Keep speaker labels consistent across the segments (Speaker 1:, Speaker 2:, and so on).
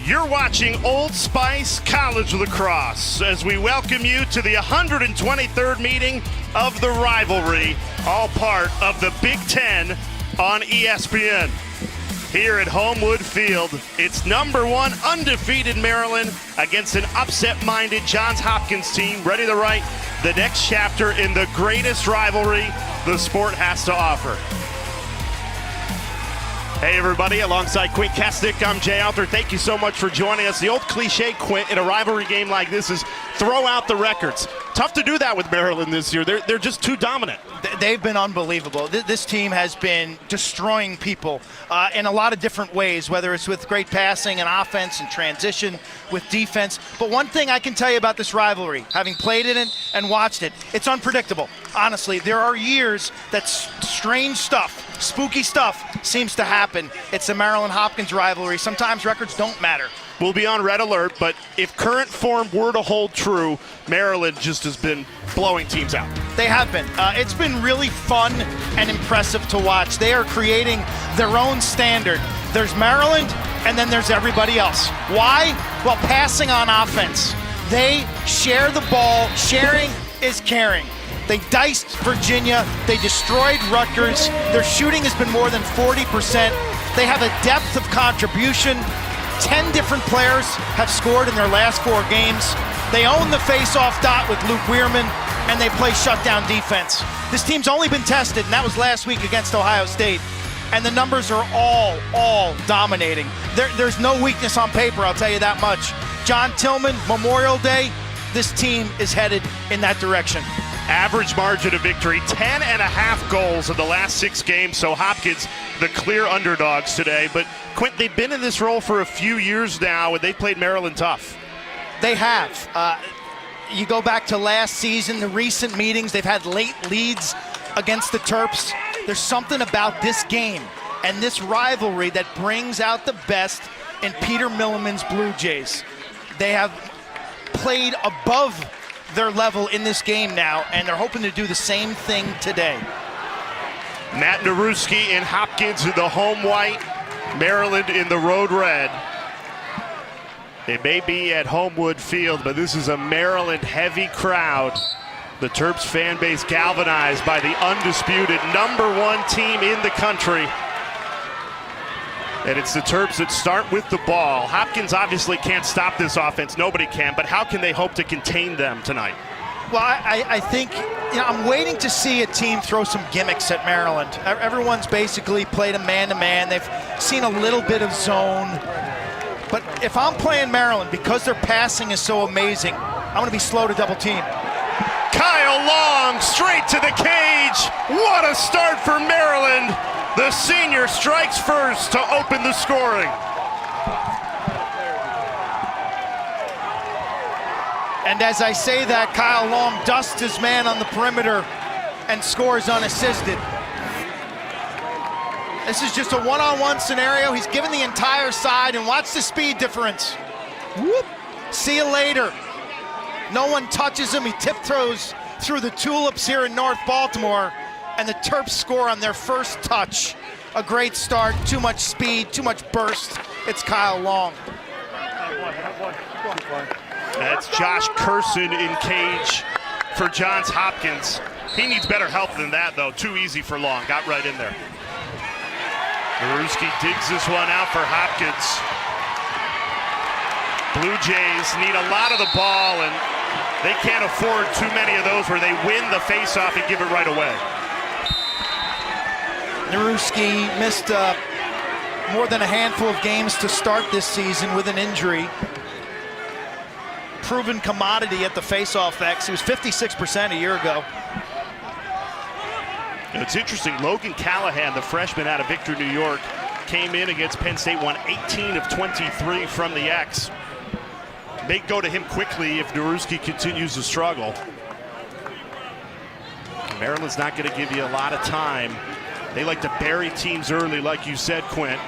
Speaker 1: You're watching Old Spice College Lacrosse as we welcome you to the 123rd meeting of the rivalry, all part of the Big Ten on ESPN. Here at Homewood Field, it's #1 undefeated Maryland against an upset-minded Johns Hopkins team ready to write the next chapter in the greatest rivalry the sport has to offer. Hey everybody, alongside Quint Kesnick, I'm Jay Alter. Thank you so much for joining us. The old cliche, Quint, in a rivalry game like this is throw out the records. Tough to do that with Maryland this year. They're just too dominant.
Speaker 2: They've been unbelievable. This team has been destroying people in a lot of different ways, whether it's with great passing and offense and transition with defense. But one thing I can tell you about this rivalry, having played in it and watched it, it's unpredictable. Honestly, there are years that strange stuff, spooky stuff seems to happen. It's the Maryland-Hopkins rivalry. Sometimes records don't matter.
Speaker 1: We'll be on red alert, but if current form were to hold true, Maryland just has been blowing teams out.
Speaker 2: They have been. It's been really fun and impressive to watch. They are creating their own standard. There's Maryland, and then there's everybody else. Why? Well, passing on offense. They share the ball. Sharing is caring. They diced Virginia. They destroyed Rutgers. Their shooting has been more than 40%. They have a depth of contribution. 10 different players have scored in their last 4 games. They own the face-off dot with Luke Weirman, and they play shutdown defense. This team's only been tested, and that was last week against Ohio State. And the numbers are all dominating. There's no weakness on paper, I'll tell you that much. John Tillman, Memorial Day, this team is headed in that direction.
Speaker 1: Average margin of victory, 10.5 goals in the last 6 games, so Hopkins the clear underdogs today. But Quint, they've been in this role for a few years now, and they've played Maryland tough.
Speaker 2: They have. You go back to last season, the recent meetings, they've had late leads against the Terps. There's something about this game and this rivalry that brings out the best in Peter Milliman's Blue Jays. They have played above their level in this game now, and they're hoping to do the same thing today.
Speaker 1: Matt Naruski and Hopkins in the home white, Maryland in the road red. It may be at Homewood Field, but this is a Maryland-heavy crowd. The Terps fan base galvanized by the undisputed #1 team in the country. And it's the Terps that start with the ball. Hopkins obviously can't stop this offense. Nobody can, but how can they hope to contain them tonight?
Speaker 2: Well, I think, I'm waiting to see a team throw some gimmicks at Maryland. Everyone's basically played a man-to-man. They've seen a little bit of zone. But if I'm playing Maryland, because their passing is so amazing, I'm going to be slow to double team.
Speaker 1: Kyle Long straight to the cage. What a start for Maryland. The senior strikes first to open the scoring.
Speaker 2: And as I say that, Kyle Long dusts his man on the perimeter and scores unassisted. This is just a one-on-one scenario. He's given the entire side, and watch the speed difference. Whoop. See you later. No one touches him. He tiptoes through the tulips here in North Baltimore, and the Terps score on their first touch. A great start, too much speed, too much burst. It's Kyle Long.
Speaker 1: That's Josh Curson in cage for Johns Hopkins. He needs better help than that, though. Too easy for Long. Got right in there. Naruski digs this one out for Hopkins. Blue Jays need a lot of the ball, and they can't afford too many of those where they win the faceoff and give it right away.
Speaker 2: Naruski missed more than a handful of games to start this season with an injury. Proven commodity at the faceoff X. He was 56% a year ago.
Speaker 1: It's interesting, Logan Callahan, the freshman out of Victory, New York, came in against Penn State, won 18 of 23 from the X. May go to him quickly if Naruski continues to struggle. Maryland's not going to give you a lot of time. They like to bury teams early, like you said, Quint.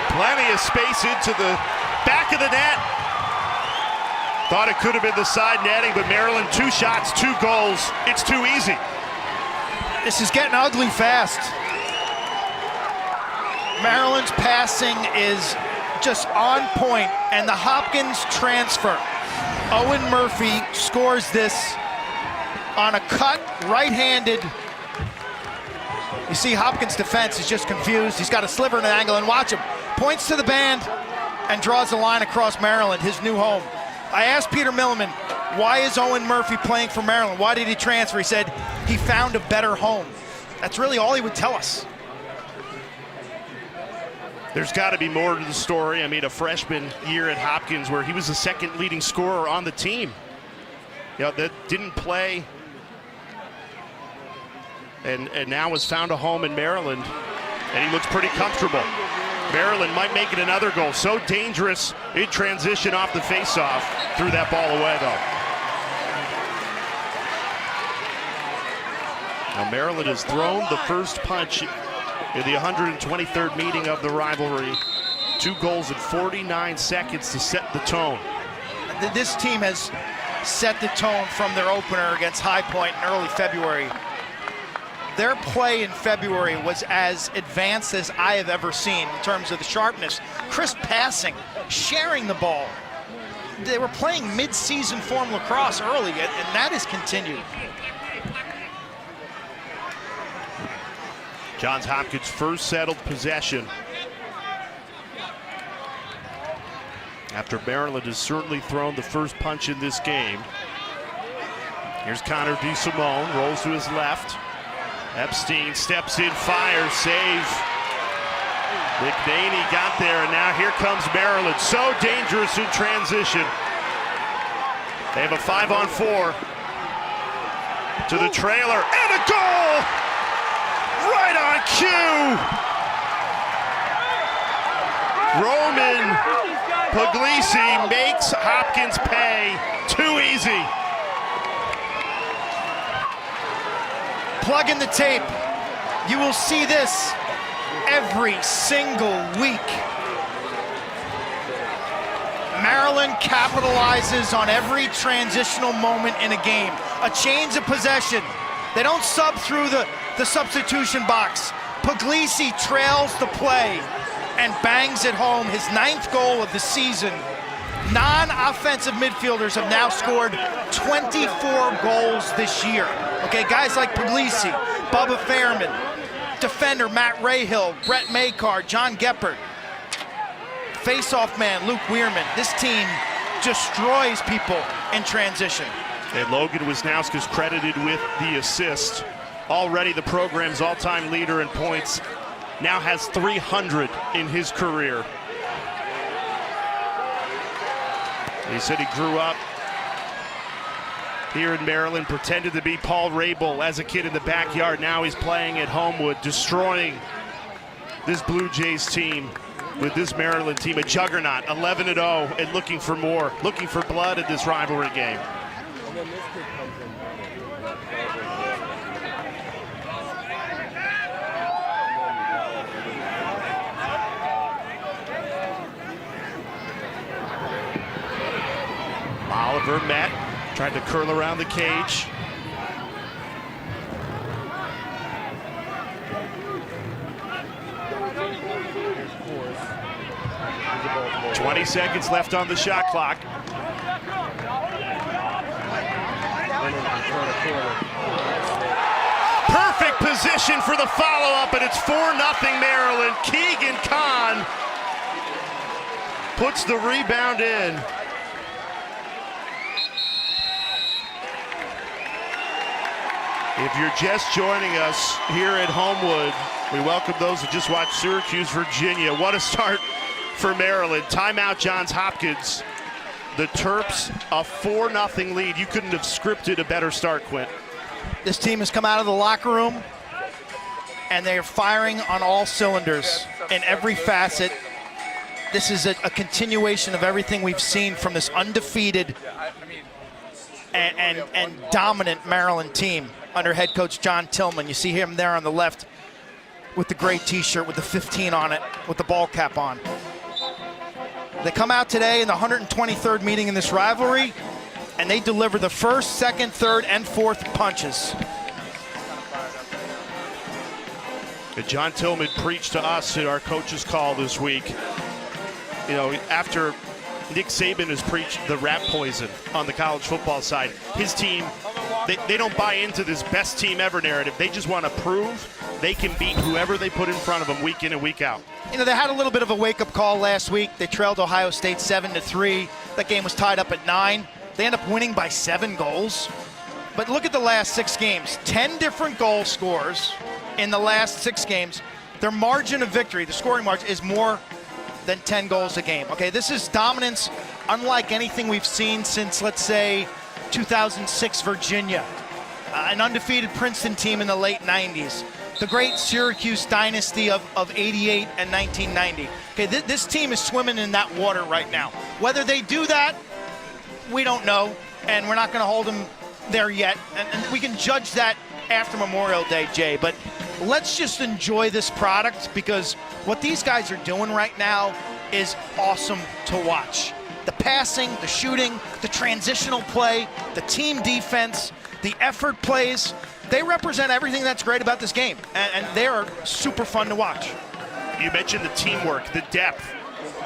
Speaker 1: Plenty of space into the back of the net. Thought it could have been the side netting, but Maryland, 2 shots, 2 goals. It's too easy.
Speaker 2: This is getting ugly fast. Maryland's passing is just on point, and the Hopkins transfer. Owen Murphy scores this on a cut, right-handed. You see Hopkins' defense is just confused. He's got a sliver and an angle, and watch him. Points to the band and draws a line across Maryland, his new home. I asked Peter Milliman, why is Owen Murphy playing for Maryland? Why did he transfer? He said he found a better home. That's really all he would tell us.
Speaker 1: There's got to be more to the story. I mean, a freshman year at Hopkins where he was the second leading scorer on the team. You know, that didn't play and now has found a home in Maryland, and he looks pretty comfortable. Maryland might make it another goal. So dangerous in transition off the faceoff. Threw that ball away, though. Now Maryland has thrown the first punch in the 123rd meeting of the rivalry. 2 goals in 49 seconds to set the tone.
Speaker 2: This team has set the tone from their opener against High Point in early February. Their play in February was as advanced as I have ever seen in terms of the sharpness, crisp passing, sharing the ball. They were playing mid-season form lacrosse early, and that has continued.
Speaker 1: Johns Hopkins' first settled possession after Maryland has certainly thrown the first punch in this game. Here's Connor DeSimone, rolls to his left. Epstein steps in, fires, save. McNaney got there, and now here comes Maryland. So dangerous in transition. They have a 5-on-4 to the trailer, and a goal! Right on cue! Roman Puglisi makes Hopkins pay. Too easy.
Speaker 2: Plug in the tape. You will see this every single week. Maryland capitalizes on every transitional moment in a game. A change of possession. They don't sub through the substitution box. Puglisi trails the play and bangs it home, his 9th goal of the season. Non-offensive midfielders have now scored 24 goals this year. Okay, guys like Puglisi, Bubba Fairman, defender Matt Rahill, Brett Makar, John Geppert, face-off man Luke Weirman. This team destroys people in transition.
Speaker 1: And Logan Wisnowski's credited with the assist. Already the program's all-time leader in points. Now has 300 in his career. He said he grew up here in Maryland, pretended to be Paul Rabel as a kid in the backyard. Now he's playing at Homewood, destroying this Blue Jays team with this Maryland team, a juggernaut, 11-0, and looking for more, looking for blood in this rivalry game. Oliver met, tried to curl around the cage. "20 seconds left on the shot clock. Perfect position for the follow-up, and it's 4-0 Maryland. Keegan Kahn puts the rebound in. If you're just joining us here at Homewood, we welcome those who just watched Syracuse, Virginia. What a start for Maryland. Timeout, Johns Hopkins. The Terps, a 4-0 lead. You couldn't have scripted a better start, Quint.
Speaker 2: This team has come out of the locker room, and they are firing on all cylinders in every facet. This is a continuation of everything we've seen from this undefeated and dominant Maryland team under head coach John Tillman. You see him there on the left with the gray t-shirt with the 15 on it, with the ball cap on. They come out today in the 123rd meeting in this rivalry, and they deliver the first, second, third, and fourth punches.
Speaker 1: And John Tillman preached to us at our coaches call this week. You know, after Nick Saban has preached the rat poison on the college football side, his team, they don't buy into this best team ever narrative. They just want to prove they can beat whoever they put in front of them week in and week out.
Speaker 2: You know, they had a little bit of a wake-up call last week. They trailed Ohio State 7-3. That game was tied up at 9. They end up winning by 7 goals. But look at the last 6 games. 10 different goal scores in the last 6 games. Their margin of victory, the scoring margin, is more than 10 goals a game. Okay, this is dominance unlike anything we've seen since, let's say, 2006 Virginia, an undefeated Princeton team in the late 90s, the great Syracuse dynasty of 88 and 1990. Okay, this team is swimming in that water right now. Whether they do that, we don't know, and we're not going to hold them there yet. And we can judge that after Memorial Day, Jay. But let's just enjoy this product, because what these guys are doing right now is awesome to watch. The passing, the shooting, the transitional play, the team defense, the effort plays, they represent everything that's great about this game, and they are super fun to watch.
Speaker 1: You mentioned the teamwork, the depth,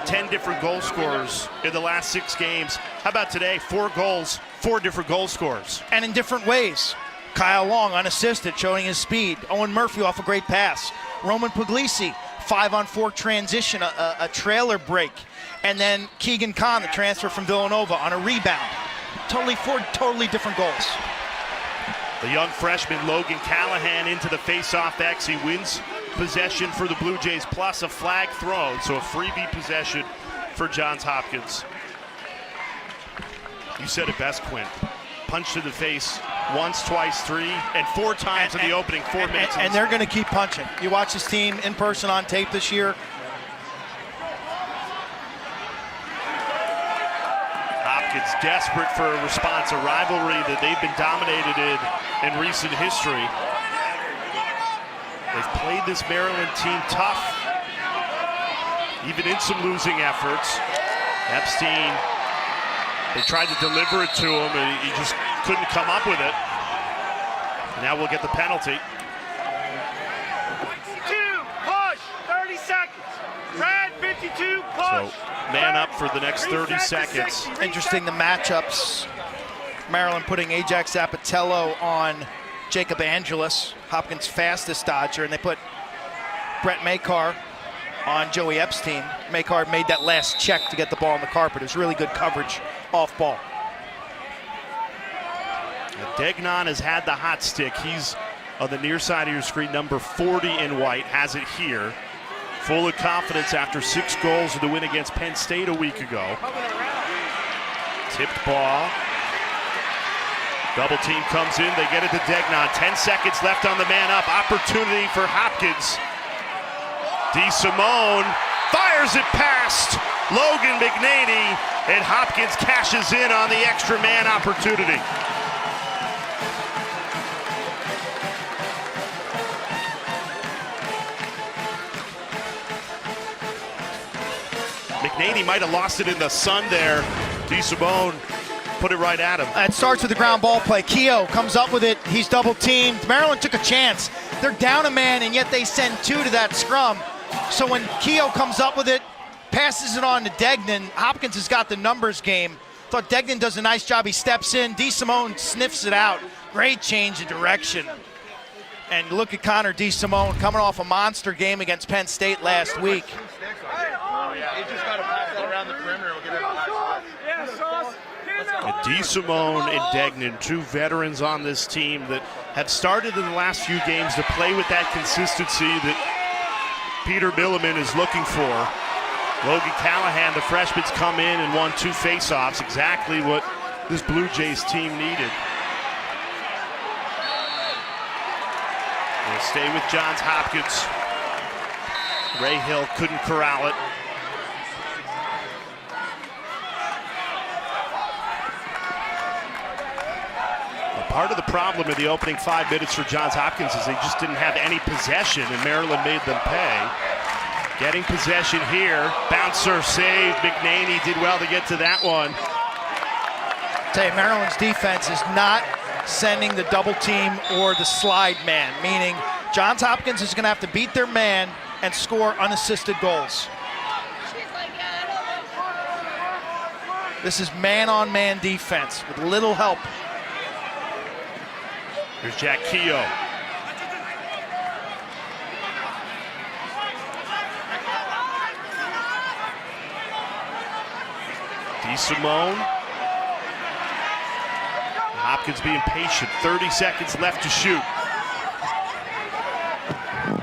Speaker 1: 10 different goal scorers in the last 6 games. How about today? 4 goals, 4 different goal scorers.
Speaker 2: And in different ways. Kyle Long, unassisted, showing his speed. Owen Murphy off a great pass. Roman Puglisi, 5-on-4 transition, a trailer break. And then Keegan Kahn, the transfer from Villanova, on a rebound. 4 totally different goals.
Speaker 1: The young freshman Logan Callahan into the face-off X. He wins possession for the Blue Jays, plus a flag thrown, so a freebie possession for Johns Hopkins. You said it best, Quinn. Punch to the face once, twice, 3, and 4 times in the opening 4 minutes.
Speaker 2: And they're going to keep punching. You watch this team in person on tape this year.
Speaker 1: Hopkins desperate for a response, a rivalry that they've been dominated in recent history. They've played this Maryland team tough, even in some losing efforts. Epstein, they tried to deliver it to him, and he just couldn't come up with it. Now we'll get the penalty.
Speaker 3: 52, push, 30 seconds. Red, 52, push.
Speaker 1: So man up for the next 30 seconds.
Speaker 2: Interesting, the matchups. Maryland putting Ajax Zapatello on Jacob Angelus, Hopkins' fastest dodger, and they put Brett Makar on Joey Epstein. Makar made that last check to get the ball on the carpet. It was really good coverage off ball.
Speaker 1: Degnan has had the hot stick. He's on the near side of your screen, number 40 in white, has it here. Full of confidence after 6 goals in the win against Penn State a week ago. Tipped ball. Double team comes in, they get it to Degnan. 10 seconds left on the man up. Opportunity for Hopkins. DeSimone fires it past Logan McNaney, and Hopkins cashes in on the extra man opportunity. McNaney might have lost it in the sun there. DeSimone put it right at him.
Speaker 2: It starts with the ground ball play. Keogh comes up with it. He's double teamed. Maryland took a chance. They're down a man, and yet they send 2 to that scrum. So when Keogh comes up with it, passes it on to Degnan, Hopkins has got the numbers game. Thought Degnan does a nice job. He steps in. DeSimone sniffs it out. Great change of direction. And look at Connor DeSimone coming off a monster game against Penn State last week.
Speaker 1: DeSimone and Degnan, 2 veterans on this team that have started in the last few games to play with that consistency that Peter Milliman is looking for. Logan Callahan, the freshman's come in and won 2 faceoffs, exactly what this Blue Jays team needed. They'll stay with Johns Hopkins. Ray Hill couldn't corral it. Part of the problem in the opening 5 minutes for Johns Hopkins is they just didn't have any possession, and Maryland made them pay. Getting possession here. Bouncer saved. McNaney did well to get to that one.
Speaker 2: Tell you, Maryland's defense is not sending the double team or the slide man, meaning Johns Hopkins is going to have to beat their man and score unassisted goals. This is man-on-man defense with little help.
Speaker 1: Here's Jack Keogh. DeSimone. Hopkins being patient. 30 seconds left to shoot.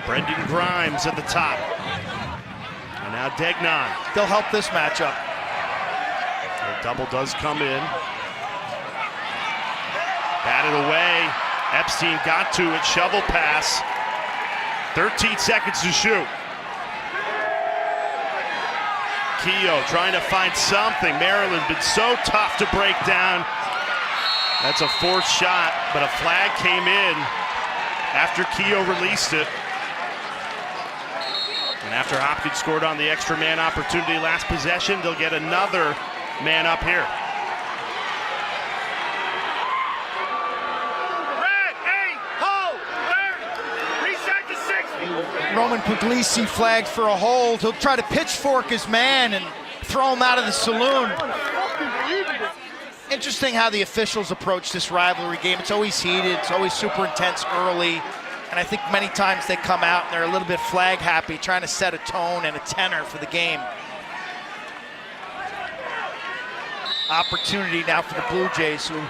Speaker 1: Brendan Grimes at the top. And now Degnan.
Speaker 2: They'll help this matchup.
Speaker 1: The double does come in. Batted away. Epstein got to it. Shovel pass. 13 seconds to shoot. Keogh trying to find something. Maryland been so tough to break down. That's a forced shot, but a flag came in after Keogh released it. And after Hopkins scored on the extra man opportunity last possession, they'll get another man up here.
Speaker 3: Red, 8, hold, 30, reset to 60.
Speaker 2: Roman Puglisi flagged for a hold. He'll try to pitchfork his man and throw him out of the saloon. Interesting how the officials approach this rivalry game. It's always heated, it's always super intense early. And I think many times they come out and they're a little bit flag happy, trying to set a tone and a tenor for the game. Opportunity now for the Blue Jays, who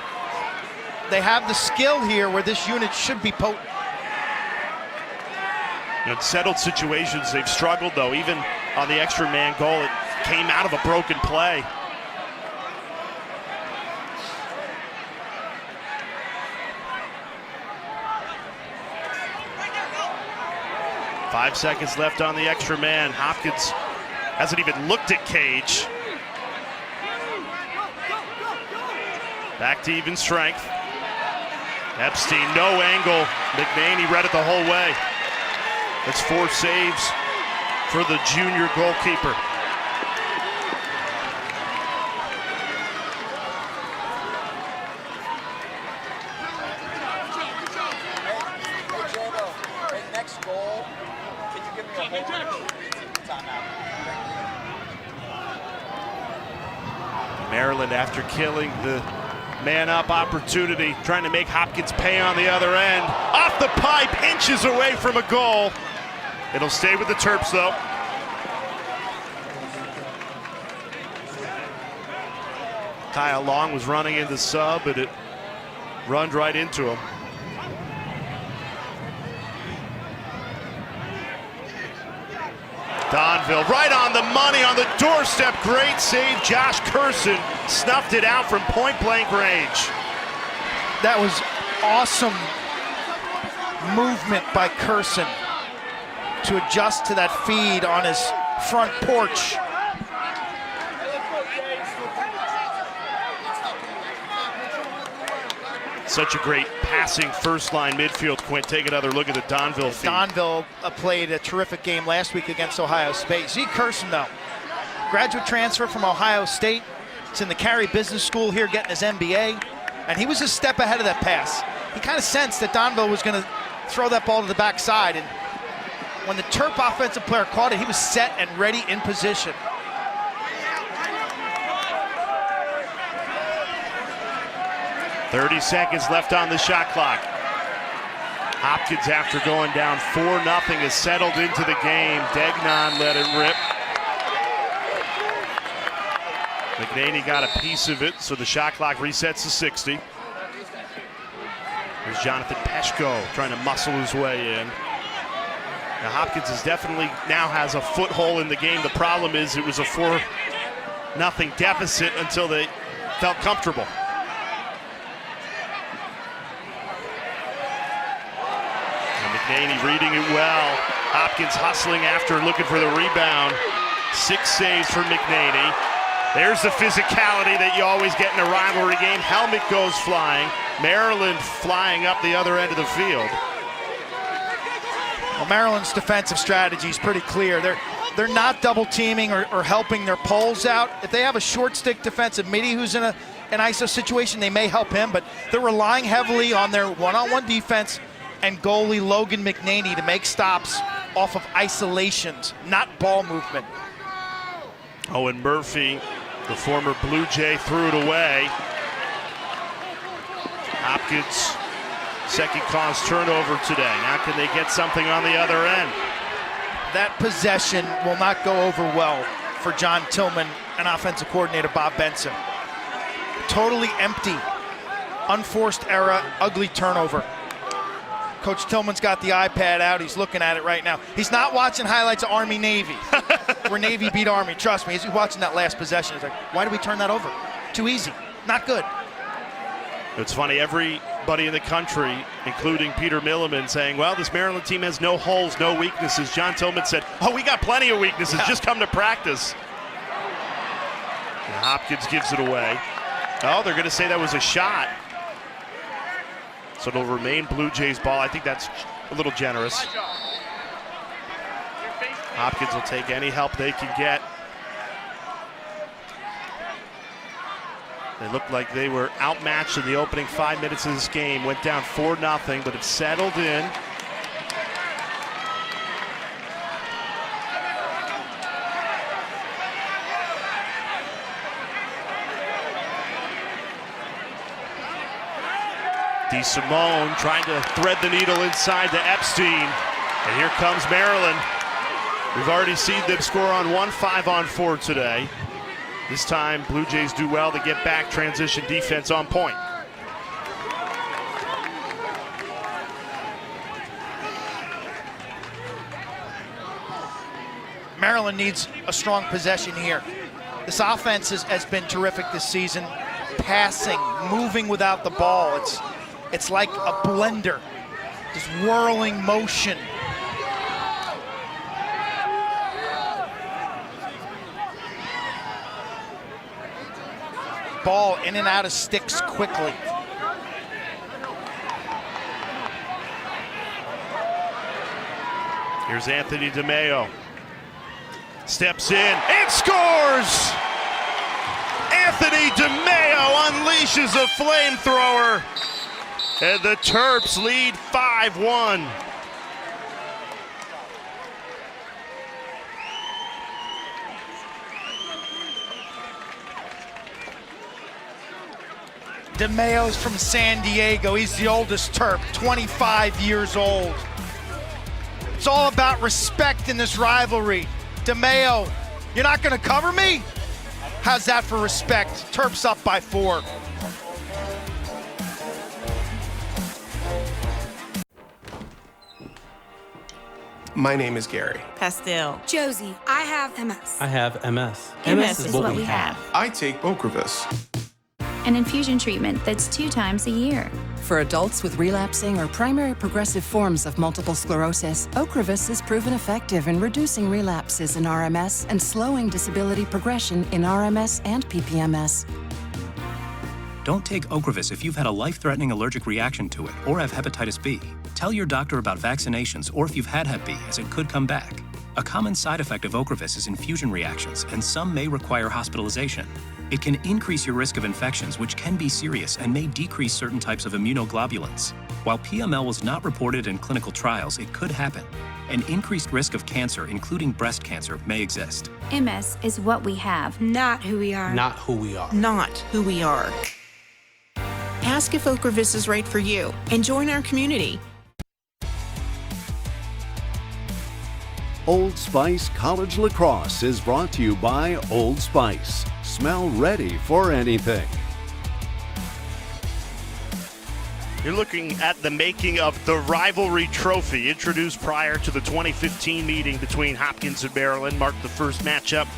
Speaker 2: they have the skill here where this unit should be potent.
Speaker 1: In settled situations, they've struggled though. Even on the extra man goal, it came out of a broken play. Five seconds left on the extra man. Hopkins hasn't even looked at Cage. Back to even strength. Epstein, no angle. McNaney read it the whole way. That's 4 saves for the junior goalkeeper. Maryland, after killing the man-up opportunity, trying to make Hopkins pay on the other end. Off the pipe, inches away from a goal. It'll stay with the Terps, though. Kyle Long was running in the sub, but it runned right into him. Donville right on the money, on the doorstep. Great save. Josh Curson snuffed it out from point-blank range.
Speaker 2: That was awesome movement by Curson to adjust to that feed on his front porch.
Speaker 1: Such a great passing first-line midfield, Quint. Take another look at the Donville feed.
Speaker 2: Donville played a terrific game last week against Ohio State. Zeke Curson, though, graduate transfer from Ohio State. He's in the Carey Business School here getting his MBA, and he was a step ahead of that pass. He kind of sensed that Donville was going to throw that ball to the backside, and when the Terp offensive player caught it, he was set and ready in position.
Speaker 1: .30 seconds left on the shot clock. Hopkins, after going down 4-0, has settled into the game. Degnan let it rip. McNaney got a piece of it, so the shot clock resets to 60. Here's Jonathan Peshko trying to muscle his way in. Now Hopkins is definitely now has a foothold in the game. The problem is it was a 4-0 deficit until they felt comfortable. McNaney reading it well. Hopkins hustling after, looking for the rebound. 6 saves for McNaney. There's the physicality that you always get in a rivalry game. Helmet goes flying. Maryland flying up the other end of the field.
Speaker 2: Well, Maryland's defensive strategy is pretty clear. They're not double teaming or helping their poles out. If they have a short stick defensive midi who's in an ISO situation, they may help him, but they're relying heavily on their one-on-one defense and goalie Logan McNaney to make stops off of isolations, not ball movement.
Speaker 1: Owen Murphy, the former Blue Jay, threw it away. Hopkins, second cause turnover today. Now can they get something on the other end?
Speaker 2: That possession will not go over well for John Tillman and offensive coordinator Bob Benson. Totally empty, unforced error, ugly turnover. Coach Tillman's got the iPad out. He's looking at it right now. He's not watching highlights of Army-Navy, where Navy beat Army. Trust me, he's watching that last possession. He's like, why did we turn that over? Too easy. Not good.
Speaker 1: It's funny, everybody in the country, including Peter Milliman, saying, well, this Maryland team has no holes, no weaknesses. John Tillman said, oh, we got plenty of weaknesses. Just come to practice. And Hopkins gives it away. Oh, they're going to say that was a shot. So it'll remain Blue Jays ball. I think that's a little generous. Hopkins will take any help they can get. They looked like they were outmatched in the opening 5 minutes of this game. Went down 4-0, but have settled in. DeSimone trying to thread the needle inside to Epstein. And here comes Maryland. We've already seen them score on 1 5-on-4 today. This time, Blue Jays do well to get back transition defense on point.
Speaker 2: Maryland needs a strong possession here. This offense has been terrific this season. Passing, moving without the ball. It's like a blender, just whirling motion. Ball in and out of sticks quickly.
Speaker 1: Here's Anthony DeMeo. Steps in and scores! Anthony DeMeo unleashes a flamethrower. And the Terps lead 5-1.
Speaker 2: DeMeo's from San Diego. He's the oldest Terp, 25 years old. It's all about respect in this rivalry. DeMeo, you're not going to cover me? How's that for respect? Terps up by 4.
Speaker 4: My name is Gary.
Speaker 5: Pastel.
Speaker 6: Josie, I have MS.
Speaker 7: I have MS.
Speaker 5: MS is what we have.
Speaker 4: I take Ocrevus.
Speaker 8: An infusion treatment that's 2 times a year.
Speaker 9: For adults with relapsing or primary progressive forms of multiple sclerosis, Ocrevus is proven effective in reducing relapses in RMS and slowing disability progression in RMS and PPMS.
Speaker 10: Don't take Ocrevus if you've had a life-threatening allergic reaction to it or have hepatitis B. Tell your doctor about vaccinations or if you've had Hep B, as it could come back. A common side effect of Ocrevus is infusion reactions, and some may require hospitalization. It can increase your risk of infections, which can be serious and may decrease certain types of immunoglobulins. While PML was not reported in clinical trials, it could happen. An increased risk of cancer, including breast cancer, may exist.
Speaker 8: MS is what we have.
Speaker 6: Not who we are.
Speaker 7: Not who we are.
Speaker 5: Not who we are. Ask if Ocrevus is right for you and join our community.
Speaker 11: Old Spice College Lacrosse is brought to you by Old Spice. Smell ready for anything.
Speaker 1: You're looking at the making of the rivalry trophy, introduced prior to the 2015 meeting between Hopkins and Maryland, marked the first matchup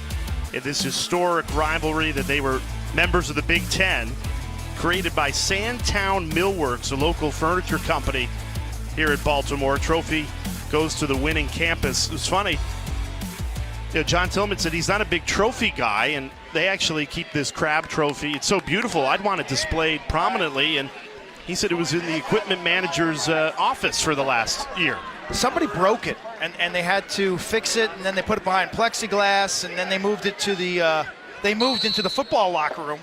Speaker 1: in this historic rivalry that they were members of the Big Ten, created by Sandtown Millworks, a local furniture company here in Baltimore. Trophy goes to the winning campus. It was funny. You know, John Tillman said he's not a big trophy guy, and they actually keep this crab trophy. It's so beautiful. I'd want it displayed prominently, and he said it was in the equipment manager's office for the last year.
Speaker 2: Somebody broke it, and they had to fix it, and then they put it behind plexiglass, and then they moved it to the they moved into the football locker room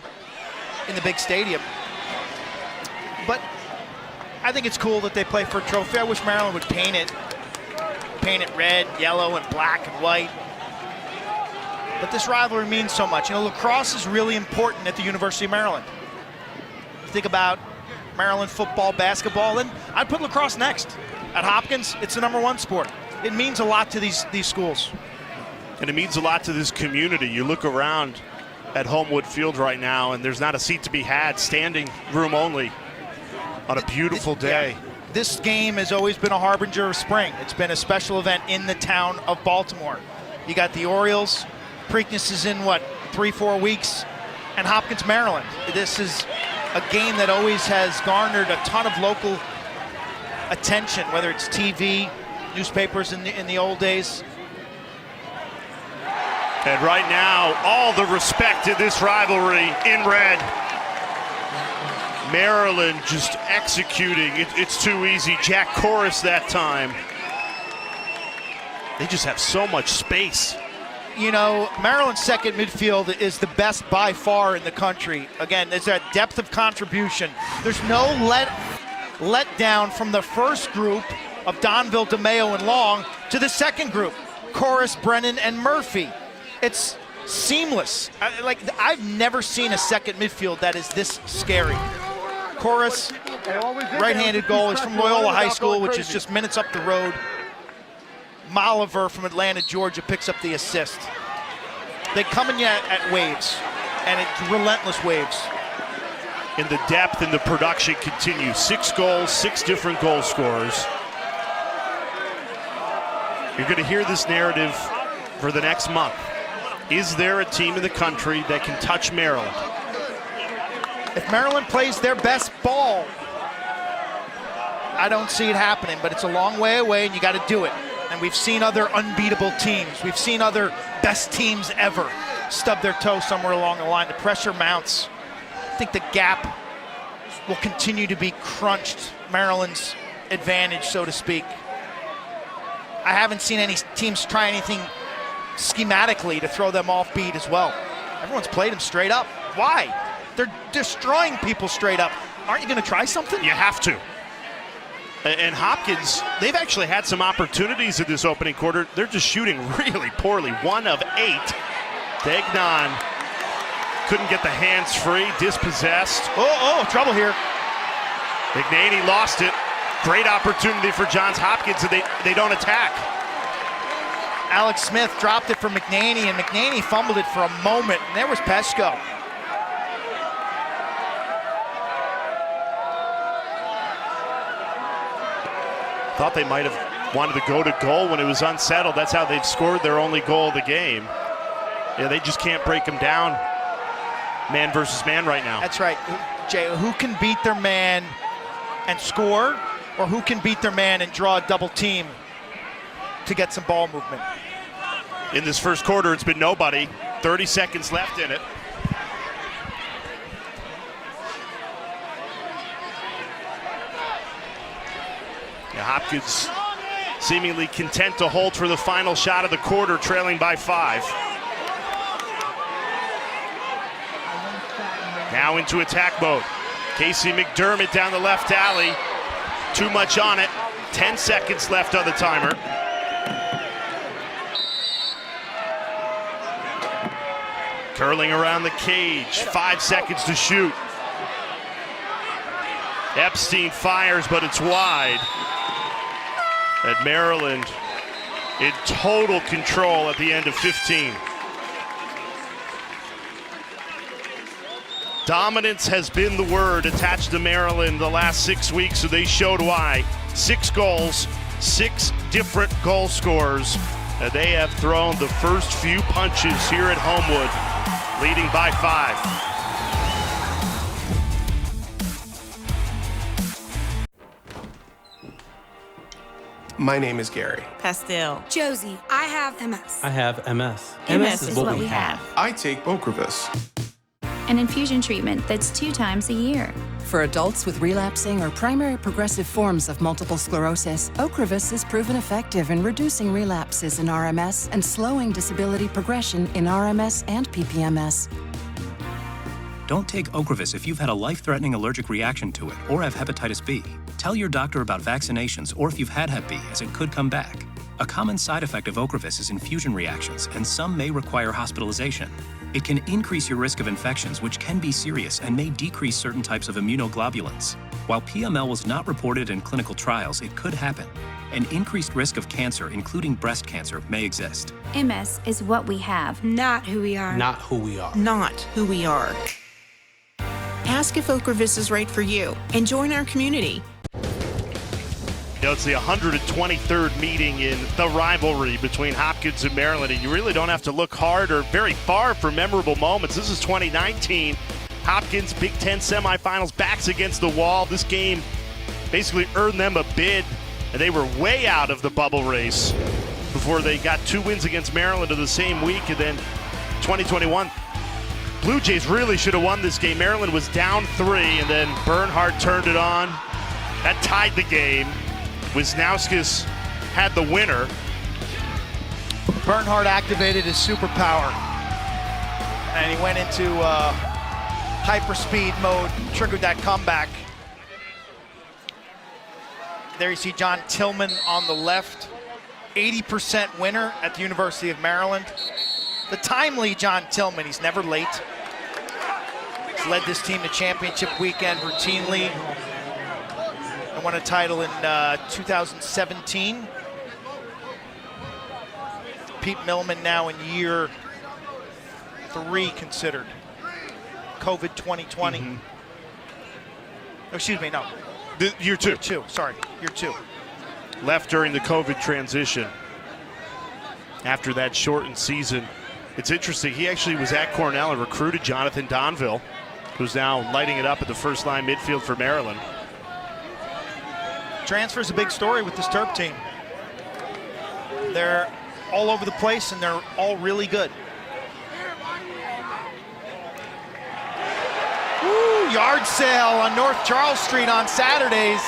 Speaker 2: in the big stadium. But I think it's cool that they play for a trophy. I wish Maryland would paint it red, yellow, and black and white. But this rivalry means so much. You know, lacrosse is really important at the University of Maryland. Think about Maryland football, basketball, and I'd put lacrosse next. At Hopkins, it's the #1 sport. It means a lot to these schools.
Speaker 1: And it means a lot to this community. You look around at Homewood Field right now, and there's not a seat to be had, standing room only on a beautiful day.
Speaker 2: Yeah. This game has always been a harbinger of spring. It's been a special event in the town of Baltimore. You got the Orioles. Preakness is in, 3-4 weeks? And Hopkins, Maryland. This is a game that always has garnered a ton of local attention, whether it's TV, newspapers in the old days.
Speaker 1: And right now, all the respect in this rivalry in red. Maryland just executing. It's too easy. Jack Chorus that time. They just have so much space.
Speaker 2: You know, Maryland's second midfield is the best by far in the country. Again, there's that depth of contribution. There's no let down from the first group of Donville, DeMayo, and Long to the second group, Chorus, Brennan, and Murphy. It's seamless. I've never seen a second midfield that is this scary. Chorus, right-handed goal. He's from Loyola High School, which is just minutes up the road. Molliver from Atlanta, Georgia, picks up the assist. They come in at waves, and it's relentless waves.
Speaker 1: And the depth and the production continues. 6 goals, 6 different goal scorers. You're going to hear this narrative for the next month. Is there a team in the country that can touch Maryland?
Speaker 2: If Maryland plays their best ball, I don't see it happening, but it's a long way away, and you got to do it. And we've seen other unbeatable teams. We've seen other best teams ever stub their toe somewhere along the line. The pressure mounts. I think the gap will continue to be crunched. Maryland's advantage, so to speak. I haven't seen any teams try anything schematically to throw them off beat as well. Everyone's played them straight up. Why? They're destroying people straight up. Aren't you going to try something?
Speaker 1: You have to. And Hopkins, they've actually had some opportunities in this opening quarter. They're just shooting really poorly. 1 of 8. Degnan couldn't get the hands free, dispossessed.
Speaker 2: Oh, trouble here.
Speaker 1: McNaney lost it. Great opportunity for Johns Hopkins, and they don't attack.
Speaker 2: Alex Smith dropped it for McNaney, and McNaney fumbled it for a moment, and there was Peshko.
Speaker 1: Thought they might have wanted to go to goal when it was unsettled. That's how they've scored their only goal of the game. Yeah, they just can't break them down man versus man right now.
Speaker 2: That's right, Jay. Who can beat their man and score, or who can beat their man and draw a double team to get some ball movement?
Speaker 1: In this first quarter, it's been nobody. 30 seconds left in it. Yeah, Hopkins seemingly content to hold for the final shot of the quarter, trailing by 5. Now into attack mode. Casey McDermott down the left alley. Too much on it. 10 seconds left on the timer. Curling around the cage. 5 seconds to shoot. Epstein fires, but it's wide. And Maryland in total control at the end of 15. Dominance has been the word attached to Maryland the last 6 weeks, so they showed why. 6 goals, 6 different goal scorers. And they have thrown the first few punches here at Homewood, leading by 5.
Speaker 4: My name is Gary.
Speaker 6: Pastel. Josie. I have MS.
Speaker 7: I have MS.
Speaker 6: MS is what we have.
Speaker 4: I take Ocrevus.
Speaker 8: An infusion treatment that's 2 times a year.
Speaker 9: For adults with relapsing or primary progressive forms of multiple sclerosis, Ocrevus is proven effective in reducing relapses in RMS and slowing disability progression in RMS and PPMS.
Speaker 10: Don't take Ocrevus if you've had a life-threatening allergic reaction to it or have hepatitis B. Tell your doctor about vaccinations or if you've had Hep B, as it could come back. A common side effect of Ocrevus is infusion reactions, and some may require hospitalization. It can increase your risk of infections, which can be serious and may decrease certain types of immunoglobulins. While PML was not reported in clinical trials, it could happen. An increased risk of cancer, including breast cancer, may exist.
Speaker 8: MS is what we have,
Speaker 6: Not who we are.
Speaker 7: Not who we are.
Speaker 5: Not who we are. Ask if Ocrevus is right for you and join our community.
Speaker 1: You know, it's the 123rd meeting in the rivalry between Hopkins and Maryland, and you really don't have to look hard or very far for memorable moments. This is 2019. Hopkins Big Ten semifinals, backs against the wall. This game basically earned them a bid, and they were way out of the bubble race before they got 2 wins against Maryland in the same week. And then 2021, Blue Jays really should have won this game. Maryland was down 3, and then Bernhardt turned it on. That tied the game. Wisnauskas had the winner.
Speaker 2: Bernhardt activated his superpower, and he went into hyperspeed mode, triggered that comeback. There you see John Tillman on the left, 80% winner at the University of Maryland. The timely John Tillman, he's never late. He's led this team to championship weekend routinely. And won a title in 2017. Pete Millman now in year 3 considered. COVID 2020. Oh, excuse me, no.
Speaker 1: Year 2.
Speaker 2: Year 2, sorry, year 2.
Speaker 1: Left during the COVID transition after that shortened season. It's interesting, he actually was at Cornell and recruited Jonathan Donville, who's now lighting it up at the first line midfield for Maryland.
Speaker 2: Transfer's a big story with this Terp team. They're all over the place, and they're all really good. Woo, yard sale on North Charles Street on Saturdays.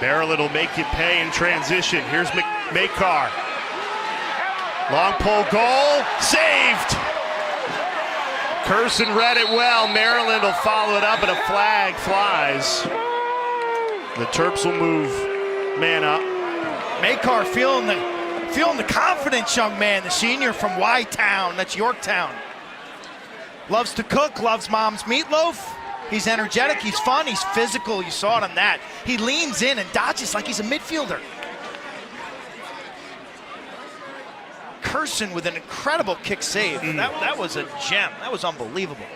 Speaker 1: Maryland will make you pay in transition. Here's Makar. Long pole goal, saved. Curson read it well. Maryland will follow it up, and a flag flies. The Terps will move man up.
Speaker 2: Makar feeling the confidence, young man, the senior from Y-Town, that's Yorktown. Loves to cook, loves mom's meatloaf. He's energetic, he's fun, he's physical, you saw it on that. He leans in and dodges like he's a midfielder. Curson with an incredible kick save. That was a gem, that was unbelievable.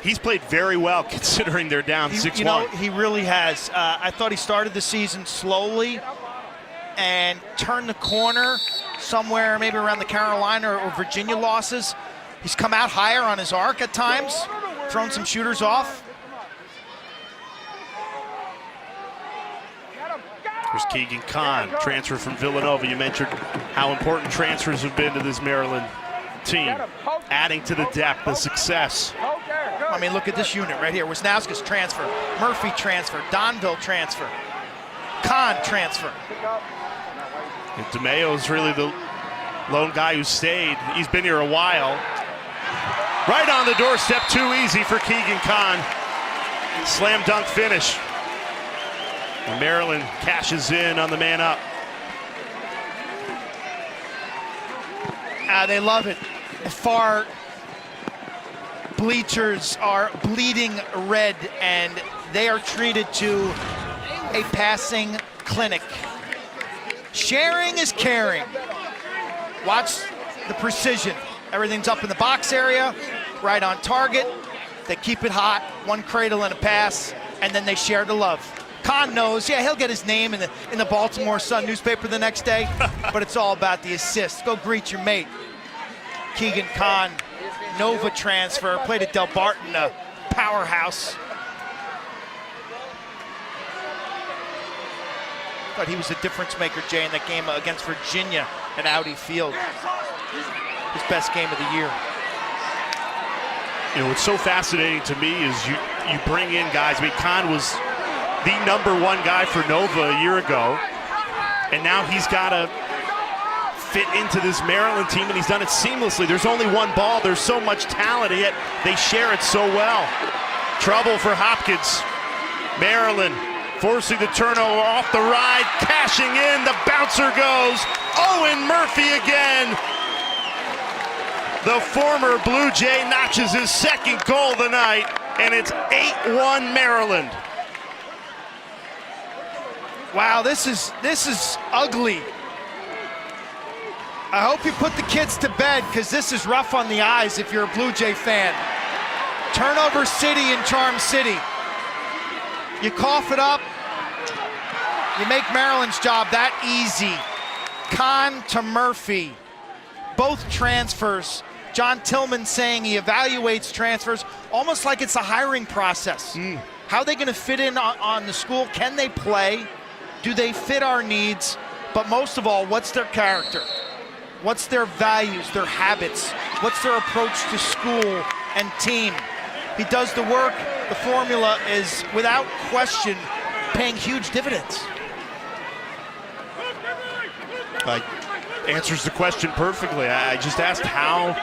Speaker 1: He's played very well considering they're down 6-1.
Speaker 2: You know, he really has. I thought he started the season slowly and turned the corner somewhere maybe around the Carolina or Virginia losses. He's come out higher on his arc at times, thrown some shooters off.
Speaker 1: There's Keegan Kahn, transfer from Villanova. You mentioned how important transfers have been to this Maryland team, adding to the depth, the success.
Speaker 2: I mean, look at this unit right here. Wisnauskas transfer, Murphy transfer, Donville transfer, Kahn transfer.
Speaker 1: And DeMayo's really the lone guy who stayed. He's been here a while. Right on the doorstep, too easy for Keegan Kahn. Slam dunk finish. And Maryland cashes in on the man up.
Speaker 2: They love it. The far bleachers are bleeding red, and they are treated to a passing clinic. Sharing is caring. Watch the precision. Everything's up in the box area, right on target. They keep it hot, one cradle and a pass, and then they share the love. Kahn knows, yeah, he'll get his name in the Baltimore Sun newspaper the next day, but it's all about the assist. Go greet your mate. Keegan Kahn, Nova transfer, played at Del Barton, a powerhouse. Thought he was a difference maker, Jay, in that game against Virginia at Audi Field. His best game of the year.
Speaker 1: You know, what's so fascinating to me is you bring in guys. I mean, Kahn was the #1 guy for Nova a year ago, and now he's got to fit into this Maryland team, and he's done it seamlessly. There's only one ball. There's so much talent, yet they share it so well. Trouble for Hopkins. Maryland forcing the turnover off the ride, cashing in, the bouncer goes. Owen Murphy again. The former Blue Jay notches his second goal of the night, and it's 8-1 Maryland.
Speaker 2: Wow, this is ugly. I hope you put the kids to bed, because this is rough on the eyes if you're a Blue Jay fan. Turnover city in Charm City. You cough it up, you make Maryland's job that easy. Kahn to Murphy, both transfers. John Tillman saying he evaluates transfers almost like it's a hiring process. How are they going to fit in on the school? Can they play? Do they fit our needs? But most of all, what's their character? What's their values, their habits? What's their approach to school and team? He does the work. The formula is, without question, paying huge dividends.
Speaker 1: Answers the question perfectly. I just asked, how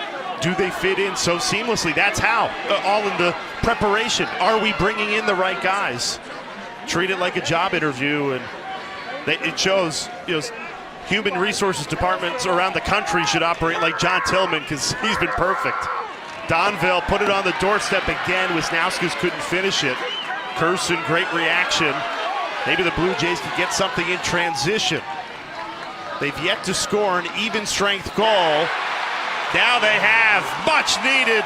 Speaker 1: do they fit in so seamlessly? That's how. All in the preparation. Are we bringing in the right guys? Treat it like a job interview, and it shows. Human resources departments around the country should operate like John Tillman, because he's been perfect. Donville put it on the doorstep again. Wisnauskas couldn't finish it. Curson, great reaction. Maybe the Blue Jays can get something in transition. They've yet to score an even strength goal. Now they have, much needed.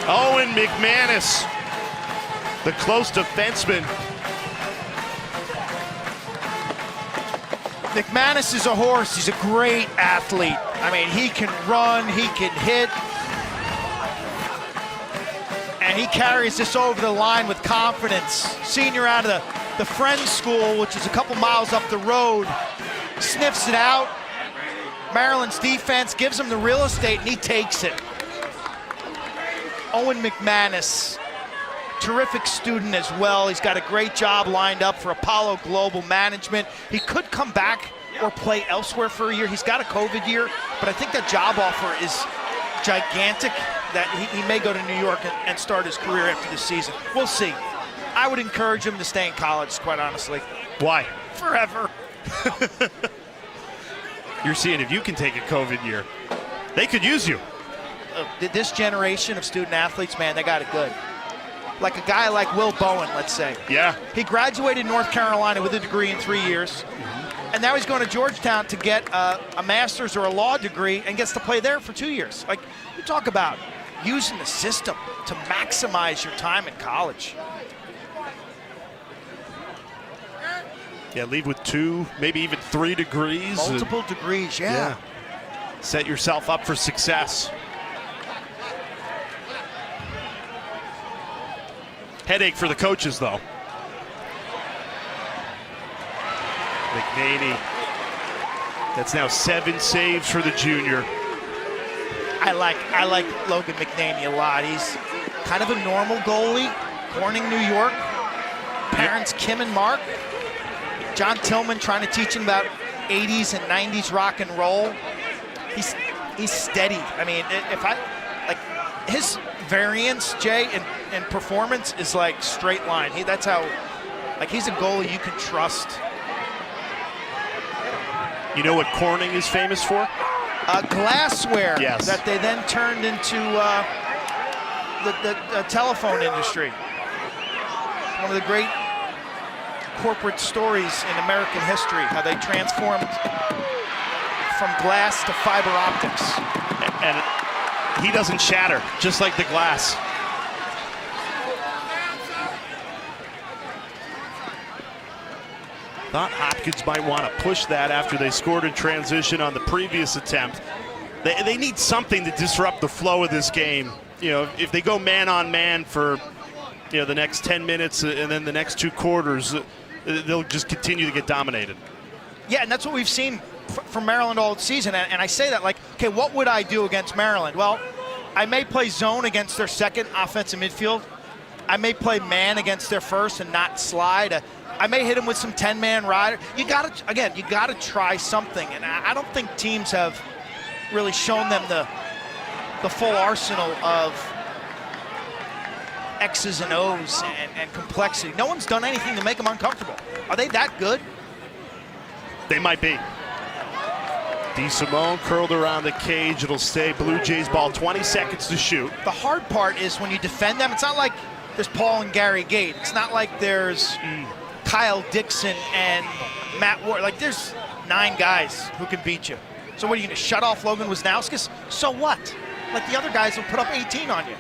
Speaker 1: Owen McManus, the close defenseman.
Speaker 2: McManus is a horse. He's a great athlete. I mean, he can run, he can hit, and he carries this over the line with confidence. Senior out of the Friends School, which is a couple miles up the road, sniffs it out. Maryland's defense gives him the real estate, and he takes it. Owen McManus, terrific student as well. He's got a great job lined up for Apollo Global Management. He could come back or play elsewhere for a year. He's got a COVID year, but I think that job offer is gigantic, that he may go to New York and start his career after the season. We'll see. I would encourage him to stay in college, quite honestly.
Speaker 1: Why?
Speaker 2: Forever.
Speaker 1: You're seeing if you can take a COVID year. They could use you.
Speaker 2: This generation of student athletes, man, they got it good. Like a guy like Will Bowen, let's say.
Speaker 1: Yeah.
Speaker 2: He graduated North Carolina with a degree in 3 years, and now he's going to Georgetown to get a master's or a law degree and gets to play there for 2 years. Like, you talk about using the system to maximize your time in college.
Speaker 1: Yeah, leave with 2, maybe even 3 degrees.
Speaker 2: Multiple degrees, yeah.
Speaker 1: Set yourself up for success. Headache for the coaches, though. McNaney. That's now 7 saves for the junior.
Speaker 2: I like Logan McNaney a lot. He's kind of a normal goalie. Corning, New York. Parents Kim and Mark. John Tillman trying to teach him about 80s and 90s rock and roll. He's steady. I mean, his variance, Jay, in performance is like straight line. That's how, he's a goalie you can trust.
Speaker 1: You know what Corning is famous for?
Speaker 2: Glassware.
Speaker 1: Yes.
Speaker 2: That they then turned into the telephone industry. One of the great corporate stories in American history, how they transformed from glass to fiber optics.
Speaker 1: And he doesn't shatter, just like the glass. Thought Hopkins might want to push that after they scored in transition on the previous attempt. They need something to disrupt the flow of this game. If they go man on man for the next 10 minutes and then the next 2 quarters, they'll just continue to get dominated.
Speaker 2: Yeah, and that's what we've seen from Maryland all season. And I say that okay, what would I do against Maryland? Well, I may play zone against their second offensive midfield. I may play man against their first and not slide. I may hit them with some 10-man rider. You got to try something. And I don't think teams have really shown them the full arsenal of X's and O's and complexity. No one's done anything to make them uncomfortable. Are they that good?
Speaker 1: They might be. DeSimone curled around the cage. It'll stay Blue Jays ball, 20 seconds to shoot.
Speaker 2: The hard part is when you defend them, it's not like there's Paul and Gary Gate. It's not like there's Kyle Dixon and Matt Ward. Like, there's 9 guys who can beat you. So what, are you going to shut off Logan Wisnauskas? So what? Like, the other guys will put up 18 on you.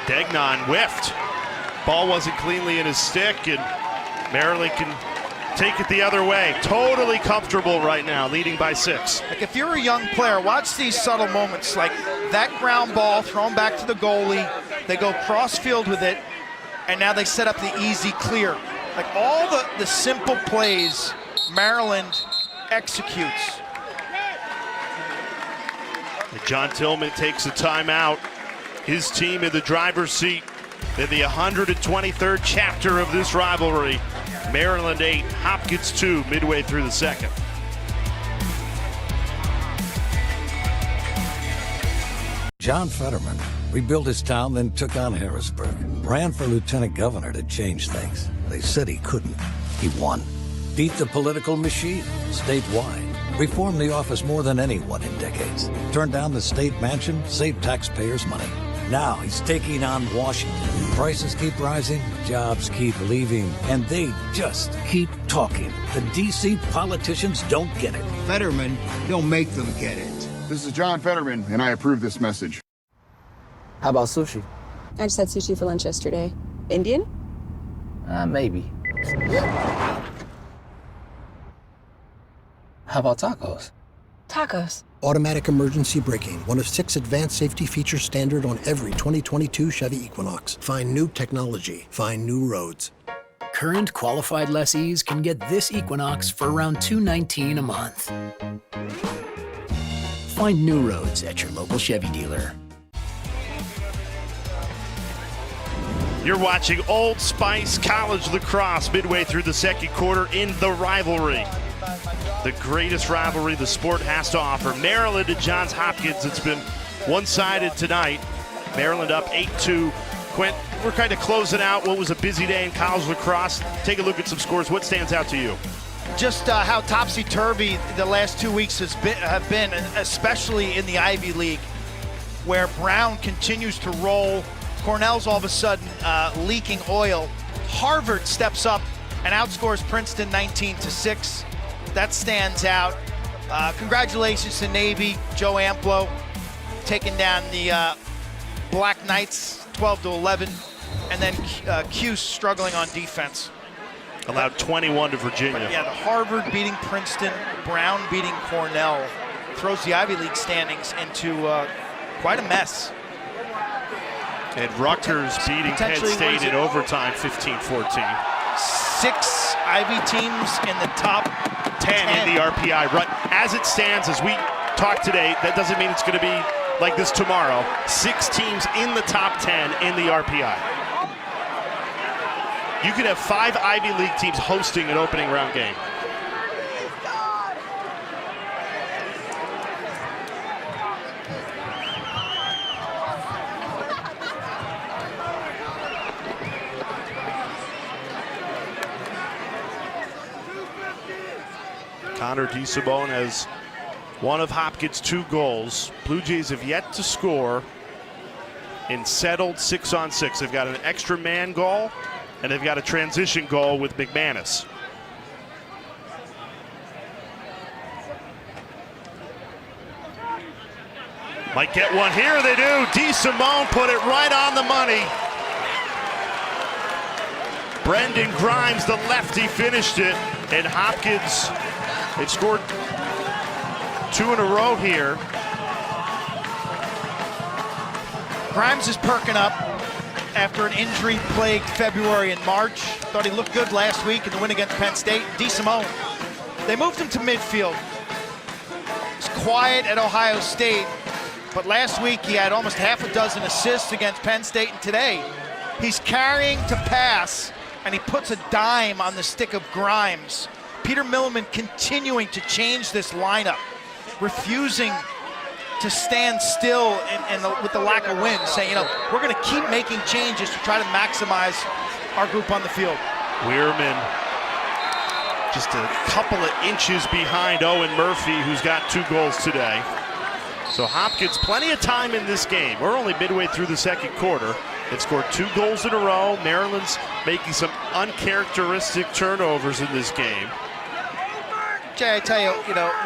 Speaker 1: Degnan whiffed. Ball wasn't cleanly in his stick, and Maryland can take it the other way. Totally comfortable right now, leading by 6.
Speaker 2: Like, if you're a young player, watch these subtle moments, like that ground ball thrown back to the goalie. They go cross field with it, and now they set up the easy clear. Like, all the simple plays Maryland executes.
Speaker 1: And John Tillman takes a timeout. His team in the driver's seat in the 123rd chapter of this rivalry. Maryland 8, Hopkins 2, midway through the second.
Speaker 7: John Fetterman rebuilt his town, then took on Harrisburg. Ran for lieutenant governor to change things. They said he couldn't. He won. Beat the political machine statewide. Reformed the office more than anyone in decades. Turned down the state mansion, saved taxpayers money. Now he's taking on Washington. Prices keep rising, jobs keep leaving, and they just keep talking. The D.C. politicians don't get it.
Speaker 12: Fetterman don't make them get it. This is John Fetterman, and I approve this message.
Speaker 13: How about sushi?
Speaker 14: I just had sushi for lunch yesterday. Indian?
Speaker 13: Maybe. How about tacos?
Speaker 14: Tacos.
Speaker 15: Automatic emergency braking, one of 6 advanced safety features standard on every 2022 Chevy Equinox. Find new technology. Find new roads.
Speaker 16: Current qualified lessees can get this Equinox for around $219 a month. Find new roads at your local Chevy dealer.
Speaker 1: You're watching Old Spice College Lacrosse midway through the second quarter in the rivalry. The greatest rivalry the sport has to offer. Maryland and Johns Hopkins. It's been one-sided tonight. Maryland up 8-2. Quint, we're kind of closing out what was a busy day in college lacrosse. Take a look at some scores. What stands out to you?
Speaker 2: Just how topsy-turvy the last 2 weeks have been, especially in the Ivy League, where Brown continues to roll. Cornell's all of a sudden leaking oil. Harvard steps up and outscores Princeton 19-6. That stands out. Congratulations to Navy, Joe Amplo, taking down the Black Knights 12-11, and then Cuse struggling on defense.
Speaker 1: Allowed 21 to Virginia.
Speaker 2: But yeah, the Harvard beating Princeton, Brown beating Cornell throws the Ivy League standings into quite a mess.
Speaker 1: And Rutgers beating Penn State in overtime 15-14.
Speaker 2: 6 Ivy teams in the top 10
Speaker 1: in the RPI run. As it stands, as we talk today, that doesn't mean it's going to be like this tomorrow. 6 teams in the top 10 in the RPI. You could have 5 Ivy League teams hosting an opening round game. Connor DeSimone has one of Hopkins' 2 goals. Blue Jays have yet to score in settled 6-on-6. They've got an extra man goal, and they've got a transition goal with McManus. Might get one here, they do. DeSimone put it right on the money. Brendan Grimes, the lefty, finished it, and Hopkins, they've scored 2 in a row here.
Speaker 2: Grimes is perking up after an injury-plagued February and March. Thought he looked good last week in the win against Penn State. DeSimone, they moved him to midfield. He's quiet at Ohio State, but last week he had almost half a dozen assists against Penn State, and today he's carrying to pass, and he puts a dime on the stick of Grimes. Peter Milliman continuing to change this lineup, refusing to stand still with the lack of wins, saying, we're going to keep making changes to try to maximize our group on the field.
Speaker 1: Weirman just a couple of inches behind Owen Murphy, who's got 2 goals today. So Hopkins, plenty of time in this game. We're only midway through the second quarter. They've scored 2 goals in a row. Maryland's making some uncharacteristic turnovers in this game.
Speaker 2: Jay, I tell you,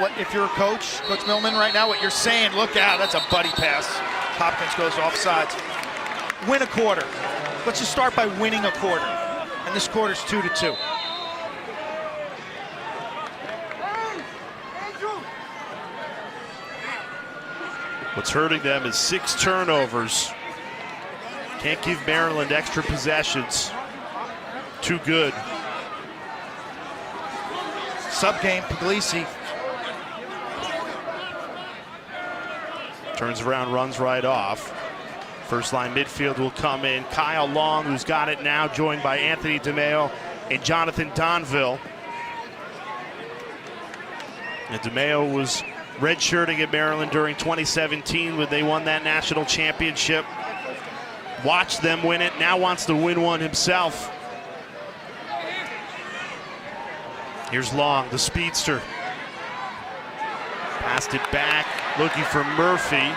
Speaker 2: what if you're a coach, Coach Millman, right now, what you're saying, look out, that's a buddy pass. Hopkins goes offsides. Win a quarter. Let's just start by winning a quarter. And this quarter's 2-2.
Speaker 1: What's hurting them is 6 turnovers. Can't give Maryland extra possessions. Too good.
Speaker 2: Sub-game, Puglisi.
Speaker 1: Turns around, runs right off. First line midfield will come in. Kyle Long, who's got it now, joined by Anthony DeMeo and Jonathan Donville. And DeMeo was redshirting at Maryland during 2017 when they won that national championship. Watched them win it, now wants to win one himself. Here's Long, the speedster. Passed it back, looking for Murphy.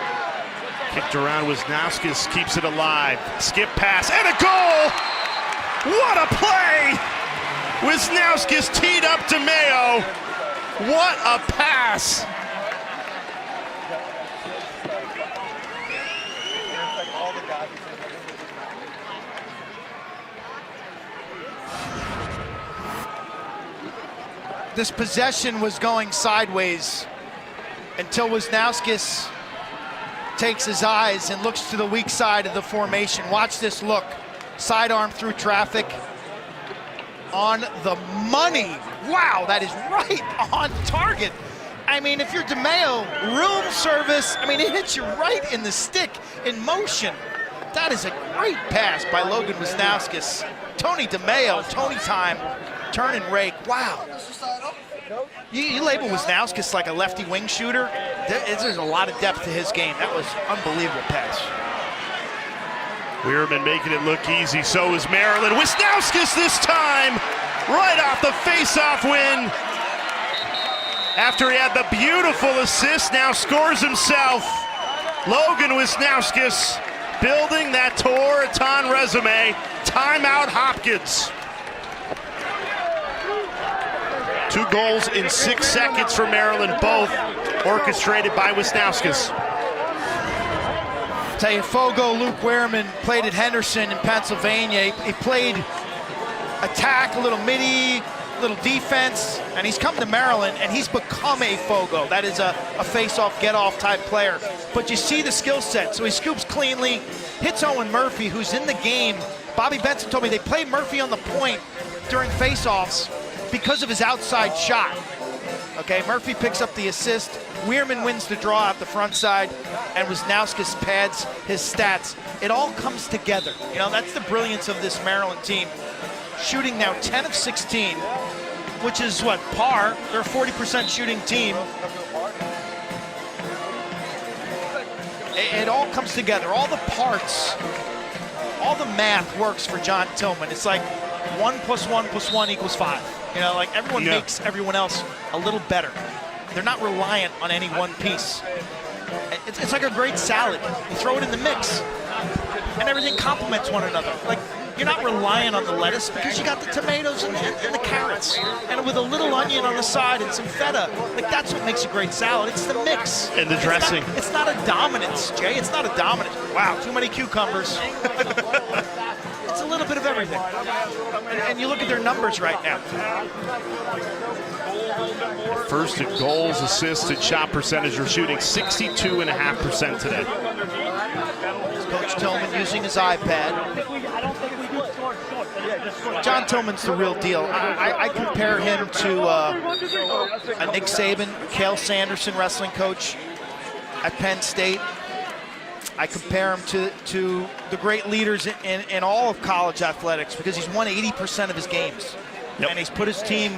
Speaker 1: Kicked around, Wisnauskas keeps it alive. Skip pass, and a goal! What a play! Wisnauskas teed up DeMeo. What a pass!
Speaker 2: This possession was going sideways until Wisnauskas takes his eyes and looks to the weak side of the formation. Watch this look. Sidearm through traffic. On the money. Wow, that is right on target. I mean, if you're DeMeo, room service, I mean, it hits you right in the stick in motion. That is a great pass by Logan Wisnauskas. Tony DeMeo, Tony time, turn and rake. Wow. You label Wisnauskas like a lefty wing shooter. There's a lot of depth to his game. That was unbelievable pass.
Speaker 1: Weirman making it look easy, so is Maryland. Wisnauskas this time, right off the face-off win. After he had the beautiful assist, now scores himself. Logan Wisnauskas building that Tewaaraton resume. Timeout Hopkins. 2 goals in 6 seconds for Maryland, both orchestrated by Wisnauskas.
Speaker 2: Tell you, Fogo Luke Wehrman played at Henderson in Pennsylvania. He played attack, a little midi, little defense, and he's come to Maryland and he's become a Fogo. That is a face-off, get-off type player. But you see the skill set. So he scoops cleanly, hits Owen Murphy, who's in the game. Bobby Benson told me they play Murphy on the point during face-offs because of his outside shot. Okay, Murphy picks up the assist. Weirman wins the draw out the front side, and Wisnauskas pads his stats. It all comes together. That's the brilliance of this Maryland team. Shooting now 10 of 16, which is what, par? They're a 40% shooting team. It all comes together. All the parts, all the math works for John Tillman. It's like 1 + 1 + 1 = 5. Like everyone makes everyone else a little better. They're not reliant on any one piece. It's like a great salad. You throw it in the mix, and everything complements one another. Like, you're not relying on the lettuce because you got the tomatoes and the carrots, and with a little onion on the side and some feta. Like, that's what makes a great salad. It's the mix.
Speaker 1: And the dressing.
Speaker 2: It's not a dominance, Jay. It's not a dominance. Wow, too many cucumbers. It's a little bit of everything. And you look at their numbers right now.
Speaker 1: First in goals, assists, and shot percentage. Are shooting 62.5% today.
Speaker 2: Coach Tillman using his iPad. John Tillman's the real deal. I compare him to a Nick Saban, Cale Sanderson wrestling coach at Penn State. I compare him to the great leaders in all of college athletics because he's won 80% of his games. Yep. And he's put his team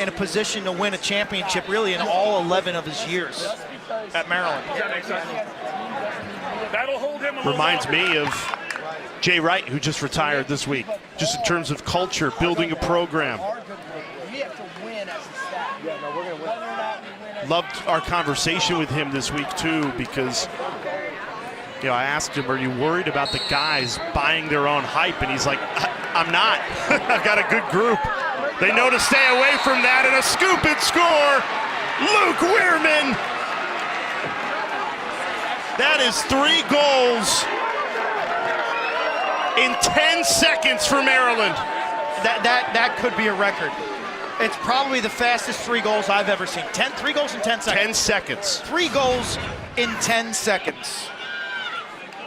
Speaker 2: in a position to win a championship really in all 11 of his years. at Maryland.
Speaker 3: That'll hold him a little
Speaker 1: Reminds
Speaker 3: longer.
Speaker 1: me of Jay Wright, who just retired this week, just in terms of culture, building a program. Loved our conversation with him this week, too, because I asked him, are you worried about the guys buying their own hype? And he's like, I'm not. I've got a good group. They know to stay away from that, and a scoop and score. Luke Weirman. That is 3 goals in 10 seconds for Maryland.
Speaker 2: That could be a record. It's probably the fastest 3 goals I've ever seen. 3 goals in 10 seconds.
Speaker 1: 10 seconds.
Speaker 2: 3 goals in 10 seconds.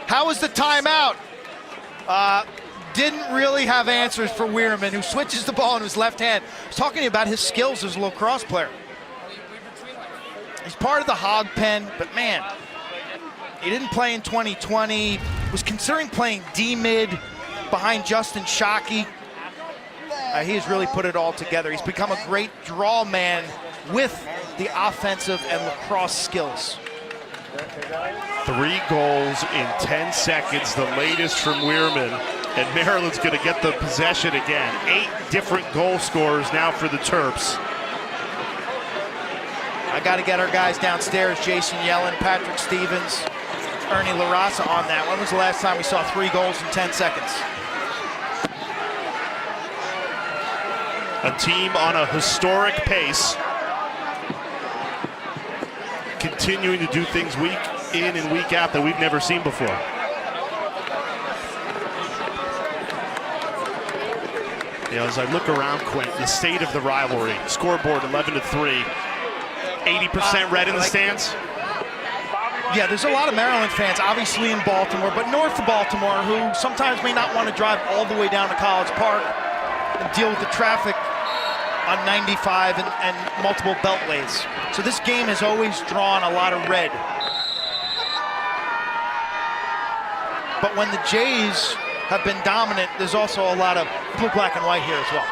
Speaker 2: How was the timeout? Didn't really have answers for Weirman, who switches the ball in his left hand. I was talking to you about his skills as a lacrosse player. He's part of the hog pen, but man, he didn't play in 2020. Was considering playing D-mid behind Justin Shockey. He has really put it all together. He's become a great draw man with the offensive and lacrosse skills.
Speaker 1: 3 goals in 10 seconds, the latest from Weirman. And Maryland's going to get the possession again. 8 different goal scorers now for the Terps.
Speaker 2: I got to get our guys downstairs, Jason Yellen, Patrick Stevens, Ernie LaRasa on that. When was the last time we saw 3 goals in 10 seconds?
Speaker 1: A team on a historic pace, continuing to do things week in and week out that we've never seen before. As I look around, Quint, the state of the rivalry, scoreboard 11-3, 80% red in the stands.
Speaker 2: Yeah, there's a lot of Maryland fans, obviously in Baltimore, but north of Baltimore, who sometimes may not want to drive all the way down to College Park and deal with the traffic on 95 and multiple beltways. So this game has always drawn a lot of red. But when the Jays have been dominant, there's also a lot of blue, black, and white here as well.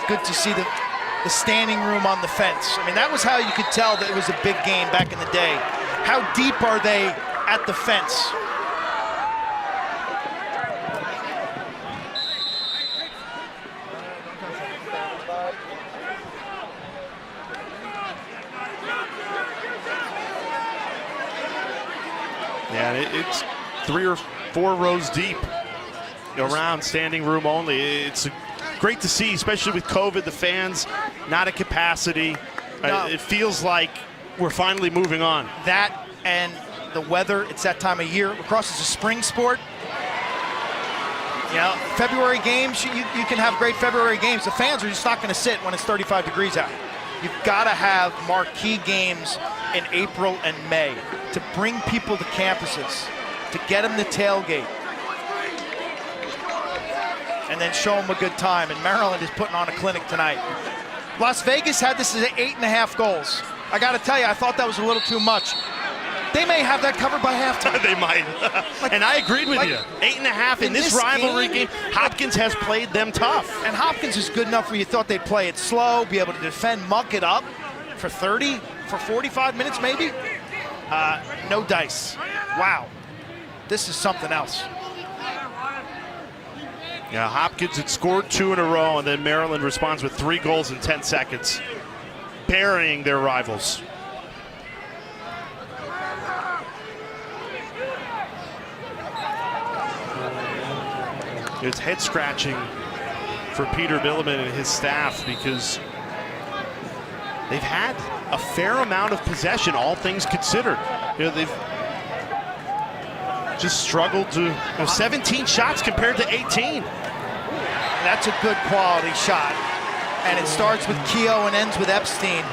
Speaker 2: Good to see the standing room on the fence. I mean, that was how you could tell that it was a big game back in the day. How deep are they at the fence?
Speaker 1: Yeah, it's 3 or 4 rows deep around, standing room only. It's great to see, especially with COVID, the fans not at capacity.
Speaker 2: No.
Speaker 1: It feels like we're finally moving on.
Speaker 2: That and the weather, it's that time of year. Lacrosse is a spring sport. February games, you can have great February games. The fans are just not going to sit when it's 35 degrees out. You've got to have marquee games in April and May to bring people to campuses, to get them to tailgate, and then show them a good time. And Maryland is putting on a clinic tonight. Las Vegas had this as 8.5 goals. I got to tell you, I thought that was a little too much. They may have that covered by halftime.
Speaker 1: They might. And I agreed with you. 8.5 in this rivalry game. Hopkins has played them tough.
Speaker 2: And Hopkins is good enough where you thought they'd play it slow, be able to defend, muck it up for 30, for 45 minutes maybe. No dice. Wow. This is something else.
Speaker 1: Yeah, Hopkins had scored 2 in a row, and then Maryland responds with 3 goals in 10 seconds, burying their rivals. It's head scratching for Peter Milliman and his staff because they've had a fair amount of possession, all things considered. They've just struggled to 17 shots compared to 18.
Speaker 2: That's a good quality shot. And it starts with Keogh and ends with Epstein.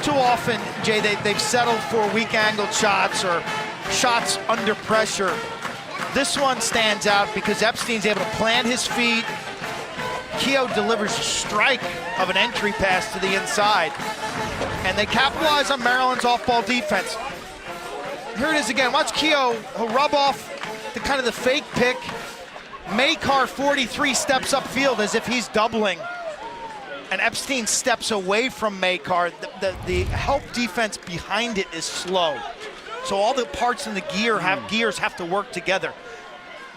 Speaker 2: Too often, Jay, they've settled for weak angled shots or shots under pressure. This one stands out because Epstein's able to plant his feet. Keogh delivers a strike of an entry pass to the inside. And they capitalize on Maryland's off-ball defense. Here it is again. Watch Keogh. He'll rub off the kind of the fake pick. Makar 43 steps upfield as if he's doubling. and Epstein steps away from Makar, the help defense behind it is slow. So all the parts in the gears have to work together.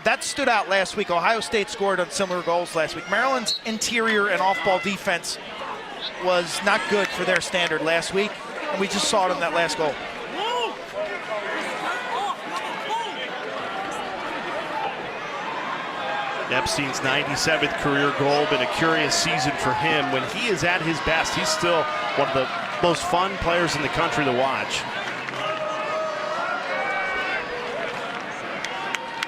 Speaker 2: That stood out last week. Ohio State scored on similar goals last week. Maryland's interior and off-ball defense was not good for their standard last week, and we just saw it in that last goal.
Speaker 1: Epstein's 97th career goal. Been a curious season for him. When he is at his best, he's still one of the most fun players in the country to watch.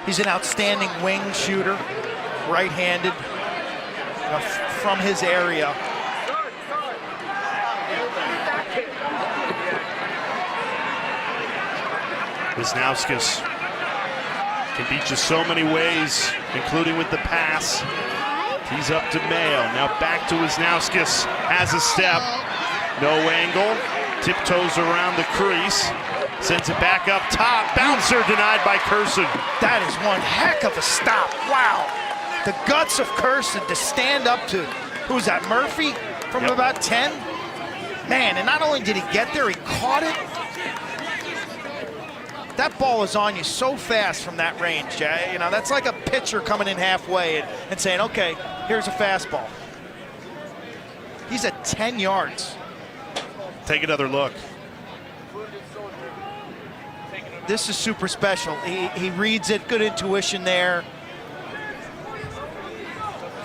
Speaker 2: He's an outstanding wing shooter, right-handed, from his area.
Speaker 1: Wisnauskas can beat you so many ways, including with the pass. He's up to Mayo. Now back to Wisnauskas. Has a step. No angle. Tiptoes around the crease. Sends it back up top. Bouncer denied by Curson.
Speaker 2: That is one heck of a stop. Wow. The guts of Curson to stand up to, who's that, Murphy from about 10? Man, and not only did he get there, he caught it. That ball is on you so fast from that range, Jay. You know, that's like a pitcher coming in halfway and saying, okay, here's a fastball. He's at 10 yards.
Speaker 1: Take another look.
Speaker 2: This is super special. He reads it, good intuition there.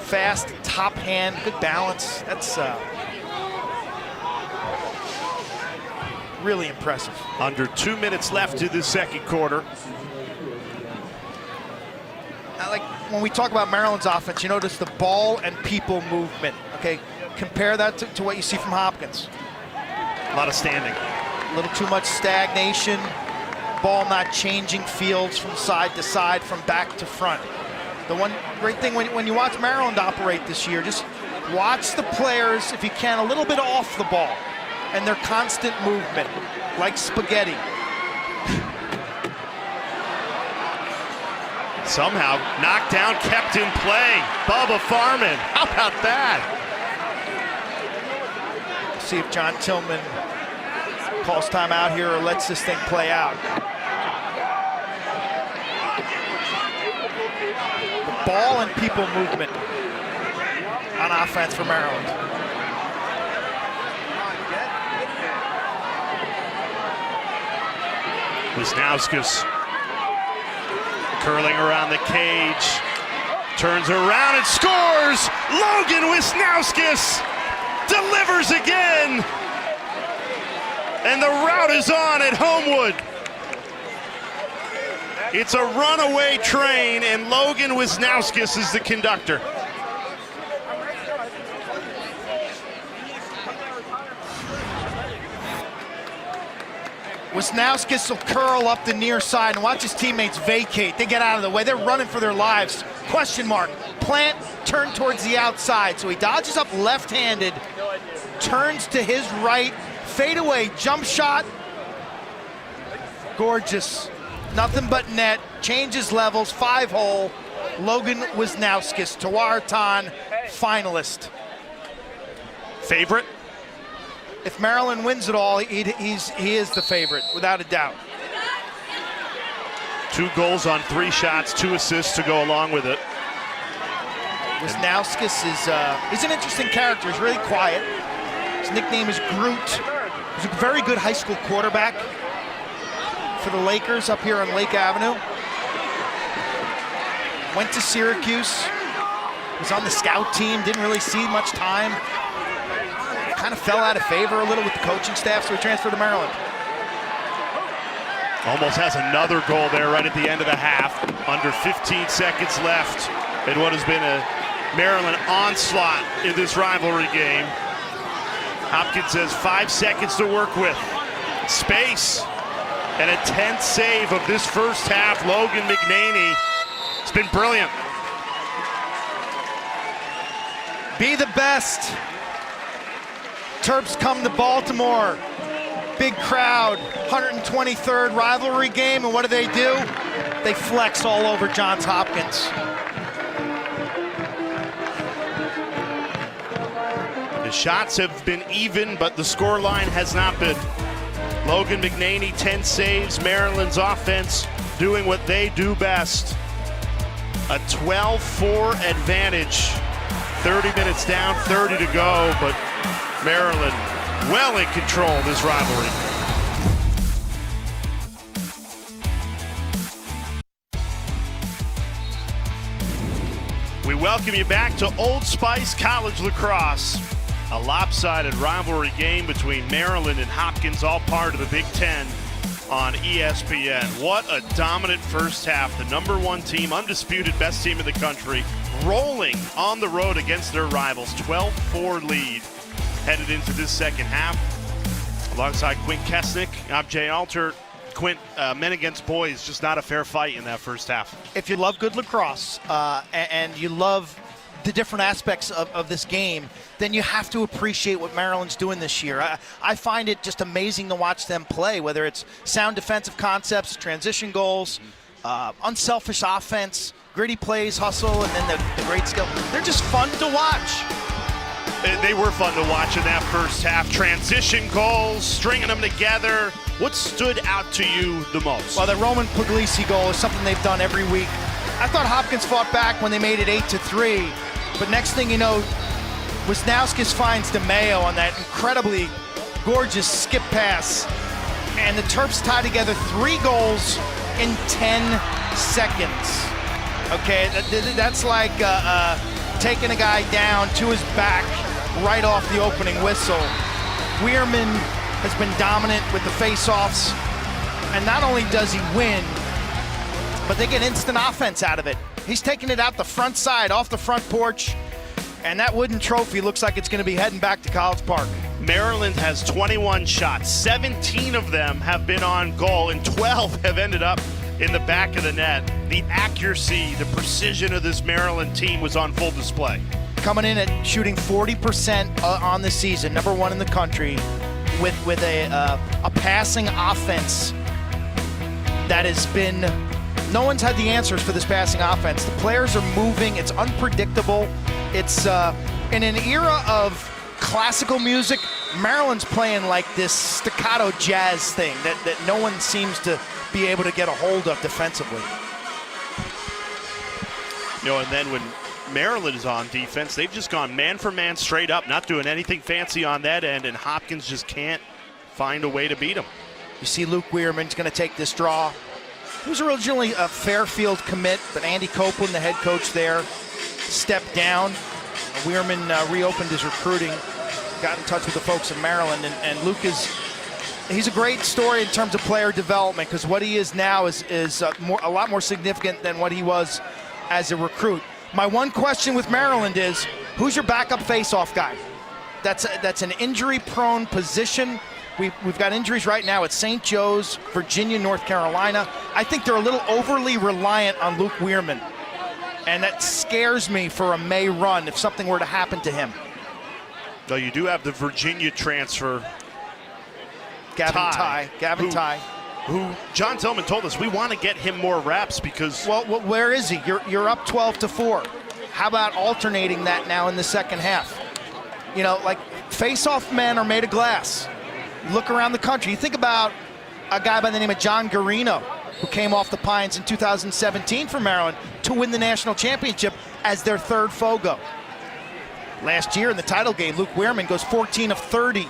Speaker 2: Fast, top hand, good balance. That's really impressive.
Speaker 1: Under 2 minutes left to the second quarter.
Speaker 2: Like when we talk about Maryland's offense, you notice the ball and people movement. Okay, compare that to what you see from Hopkins.
Speaker 1: A lot of standing.
Speaker 2: A little too much stagnation. Ball not changing fields from side to side, from back to front. The one great thing when you watch Maryland operate this year, just watch the players, if you can, a little bit off the ball and their constant movement, like spaghetti.
Speaker 1: Somehow knocked down, kept in play. Bubba Farman, how about that?
Speaker 2: See if John Tillman calls timeout here or lets this thing play out. The ball and people movement on offense for Maryland.
Speaker 1: Wisnauskas curling around the cage, turns around and scores! Logan Wisnauskas delivers again! And the route is on at Homewood. It's a runaway train, and Logan Wisnauskas is the conductor.
Speaker 2: Wisnauskas will curl up the near side and watch his teammates vacate. They get out of the way. They're running for their lives. Question mark. Plant, turn towards the outside. So he dodges up left-handed, turns to his right, fadeaway jump shot. Gorgeous. Nothing but net. Changes levels. 5-hole. Logan Wisnauskas, Tewaaraton finalist.
Speaker 1: Favorite?
Speaker 2: If Maryland wins it all, he is the favorite, without a doubt.
Speaker 1: 2 goals on 3 shots, 2 assists to go along with it.
Speaker 2: Wisnauskas he's an interesting character. He's really quiet. His nickname is Groot. He's a very good high school quarterback for the Lakers up here on Lake Avenue. Went to Syracuse. Was on the scout team, didn't really see much time. Kind of fell out of favor a little with the coaching staff, so he transferred to Maryland.
Speaker 1: Almost has another goal there right at the end of the half. Under 15 seconds left in what has been a Maryland onslaught in this rivalry game. Hopkins has 5 seconds to work with. Space. And a 10th save of this first half. Logan McNaney. It's been brilliant.
Speaker 2: Be the best. Terps come to Baltimore. Big crowd, 123rd rivalry game, and what do? They flex all over Johns Hopkins.
Speaker 1: The shots have been even, but the scoreline has not been. Logan McNaney, 10 saves. Maryland's offense doing what they do best. A 12-4 advantage. 30 minutes down, 30 to go, but Maryland well in control of this rivalry. We welcome you back to Old Spice College Lacrosse. A lopsided rivalry game between Maryland and Hopkins, all part of the Big Ten on ESPN. What a dominant first half. The #1 team, undisputed best team in the country, rolling on the road against their rivals. 12-4 lead headed into this second half. Alongside Quint Kesnick, I'm Jay Alter. Quint, men against boys, just not a fair fight in that first half.
Speaker 2: If you love good lacrosse and you love the different aspects of this game, then you have to appreciate what Maryland's doing this year. I find it just amazing to watch them play, whether it's sound defensive concepts, transition goals, unselfish offense, gritty plays, hustle, and then the great skill. They're just fun to watch.
Speaker 1: They were fun to watch in that first half. Transition goals, stringing them together. What stood out to you the most?
Speaker 2: Well, the Roman Puglisi goal is something they've done every week. I thought Hopkins fought back when they made it 8-3, but next thing you know, Wisnauskas finds DeMeo on that incredibly gorgeous skip pass, and the Terps tie together 3 goals in 10 seconds. Okay, that's like taking a guy down to his back right off the opening whistle. Weirman has been dominant with the face-offs, and not only does he win, but they get instant offense out of it. He's taking it out the front side, off the front porch, and that wooden trophy looks like it's going to be heading back to College Park.
Speaker 1: Maryland has 21 shots. 17 of them have been on goal, and 12 have ended up in the back of the net. The accuracy, the precision of this Maryland team was on full display.
Speaker 2: Coming in at shooting 40% on the season, #1 in the country, with a passing offense that has been, no one's had the answers for this passing offense. The players are moving, it's unpredictable. It's in an era of classical music, Maryland's playing like this staccato jazz thing that no one seems to be able to get a hold of defensively.
Speaker 1: You know, and then when Maryland is on defense, they've just gone man for man straight up, not doing anything fancy on that end, and Hopkins just can't find a way to beat him.
Speaker 2: You see Luke Weirman's going to take this draw. He was originally a Fairfield commit, but Andy Copeland, the head coach there, stepped down. Weirman reopened his recruiting, got in touch with the folks in Maryland, and Luke he's a great story in terms of player development, because what he is now is a lot more significant than what he was as a recruit. My one question with Maryland is, who's your backup face-off guy? That's an injury-prone position. We've got injuries right now at St. Joe's, Virginia, North Carolina. I think they're a little overly reliant on Luke Weirman, and that scares me for a May run if something were to happen to him.
Speaker 1: Though you do have the Virginia transfer,
Speaker 2: Gavin Ty,
Speaker 1: who John Tillman told us we want to get him more reps because.
Speaker 2: Well, where is he? You're up 12-4. How about alternating that now in the second half? You know, like face-off men are made of glass. You look around the country. You think about a guy by the name of John Garino, who came off the Pines in 2017 for Maryland to win the national championship as their third Fogo. Last year in the title game, Luke Weirman goes 14 of 30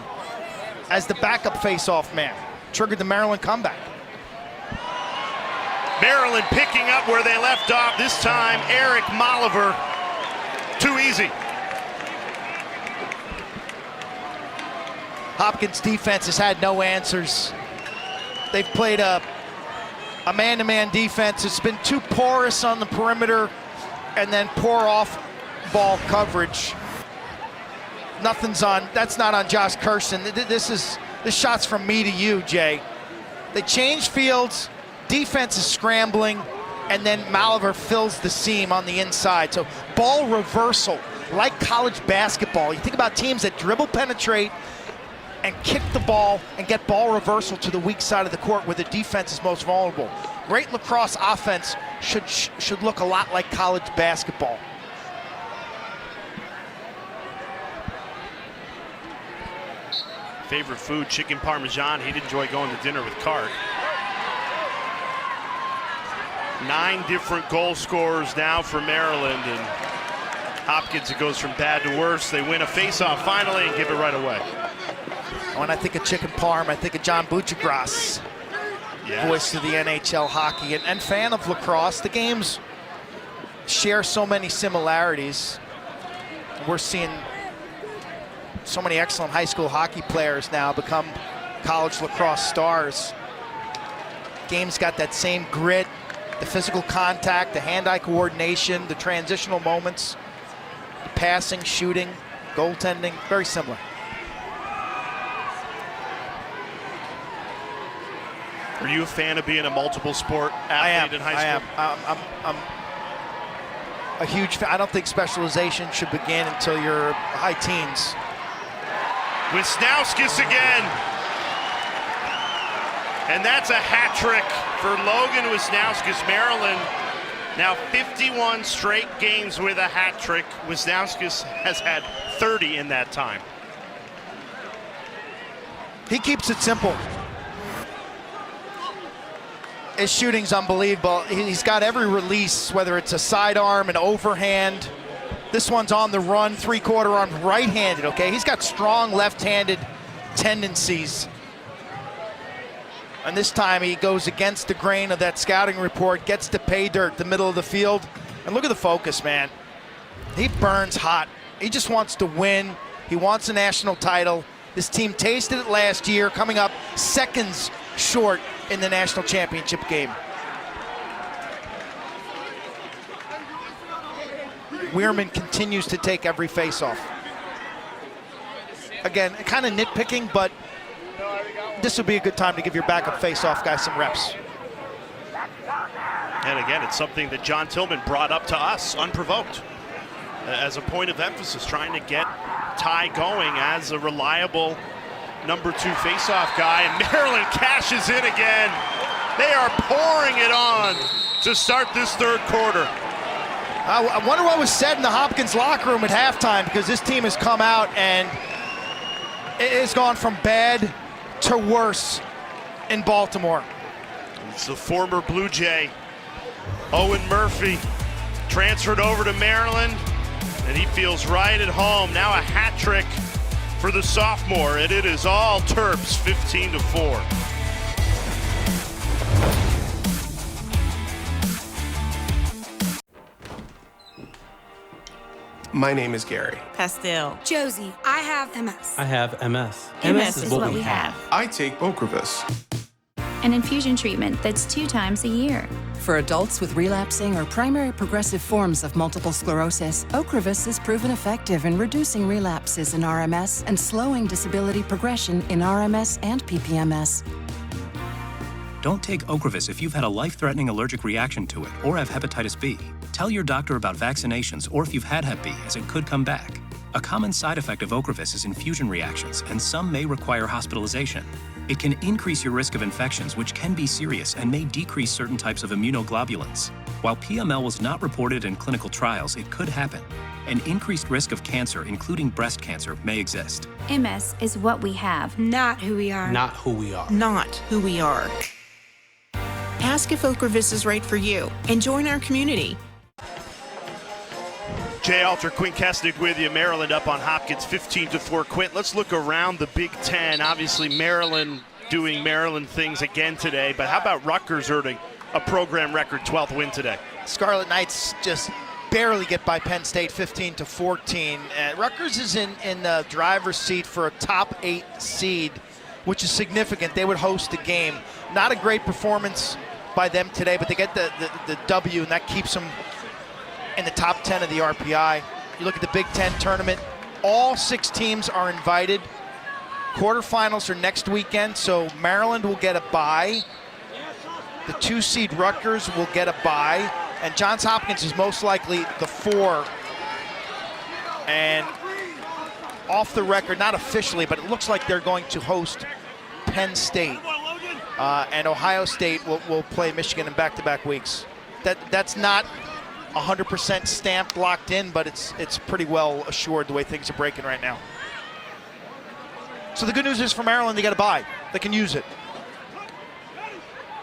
Speaker 2: as the backup face-off man. Triggered the Maryland comeback.
Speaker 1: Maryland picking up where they left off. This time, Eric Molliver. Too easy.
Speaker 2: Hopkins defense has had no answers. They've played a man-to-man defense. It's been too porous on the perimeter and then poor off-ball coverage. That's not on Josh Kirsten. This shot's from me to you, Jay. They change fields, defense is scrambling, and then Molliver fills the seam on the inside. So ball reversal, like college basketball. You think about teams that dribble, penetrate, and kick the ball and get ball reversal to the weak side of the court where the defense is most vulnerable. Great lacrosse offense should look a lot like college basketball.
Speaker 1: favorite food, chicken parmesan. He'd enjoy going to dinner with Cart. 9 different goal scorers now for Maryland, and Hopkins, it goes from bad to worse. They win a face-off finally and give it right away.
Speaker 2: When I think of chicken parm, I think of John Buccigross, voice of the NHL hockey and fan of lacrosse. The games share so many similarities. We're seeing so many excellent high school hockey players now become college lacrosse stars. Game's got that same grit, the physical contact, the hand-eye coordination, the transitional moments, the passing, shooting, goaltending, very similar.
Speaker 1: Are you a fan of being a multiple sport athlete in high school?
Speaker 2: I'm a huge fan. I don't think specialization should begin until you're high teens.
Speaker 1: Wisnauskas again. And that's a hat trick for Logan Wisnauskas. Maryland now 51 straight games with a hat trick. Wisnauskas has had 30 in that time.
Speaker 2: He keeps it simple. His shooting's unbelievable. He's got every release, whether it's a sidearm, an overhand. This one's on the run, 3/4 arm, right-handed, okay? He's got strong left-handed tendencies. And this time he goes against the grain of that scouting report, gets to pay dirt, the middle of the field. And look at the focus, man. He burns hot. He just wants to win. He wants a national title. This team tasted it last year, coming up seconds short in the national championship game. Weirman continues to take every face-off. Again, kind of nitpicking, but this would be a good time to give your backup face-off guy some reps.
Speaker 1: And again, it's something that John Tillman brought up to us unprovoked as a point of emphasis, trying to get Ty going as a reliable number 2 face-off guy. And Maryland cashes in again. They are pouring it on to start this third quarter.
Speaker 2: I wonder what was said in the Hopkins locker room at halftime, because this team has come out and it has gone from bad to worse in Baltimore.
Speaker 1: It's the former Blue Jay, Owen Murphy, transferred over to Maryland, and he feels right at home. Now a hat trick for the sophomore, and it is all Terps, 15-4.
Speaker 4: My name is Gary.
Speaker 6: Pastel. Josie, I have MS.
Speaker 17: I have MS.
Speaker 8: MS is what we have.
Speaker 4: I take Ocrevus.
Speaker 8: An infusion treatment that's 2 times a year.
Speaker 9: For adults with relapsing or primary progressive forms of multiple sclerosis, Ocrevus is proven effective in reducing relapses in RMS and slowing disability progression in RMS and PPMS.
Speaker 10: Don't take Ocrevus if you've had a life-threatening allergic reaction to it or have hepatitis B. Tell your doctor about vaccinations or if you've had Hep B, as it could come back. A common side effect of Ocrevus is infusion reactions, and some may require hospitalization. It can increase your risk of infections, which can be serious and may decrease certain types of immunoglobulins. While PML was not reported in clinical trials, it could happen. An increased risk of cancer, including breast cancer, may exist.
Speaker 8: MS is what we have.
Speaker 6: Not who we are.
Speaker 17: Not who we are.
Speaker 5: Not who we are. Ask if Ocrevus is right for you and join our community.
Speaker 1: Jay Alter, Quinn Kesnick with you. Maryland up on Hopkins, 15-4. Quint, let's look around the Big Ten. Obviously, Maryland doing Maryland things again today, but how about Rutgers earning a program record 12th win today?
Speaker 2: Scarlet Knights just barely get by Penn State, 15-14. Rutgers is in the driver's seat for a top 8 seed, which is significant. They would host the game. Not a great performance by them today, but they get the W, and that keeps them in the top 10 of the RPI. You look at the Big Ten tournament, all 6 teams are invited. Quarterfinals are next weekend, so Maryland will get a bye. The 2 seed Rutgers will get a bye, and Johns Hopkins is most likely the 4. And off the record, not officially, but it looks like they're going to host Penn State. And Ohio State will play Michigan in back-to-back weeks. That's not 100% stamped, locked in, but it's pretty well assured the way things are breaking right now. So the good news is for Maryland, they got a bye. They can use it.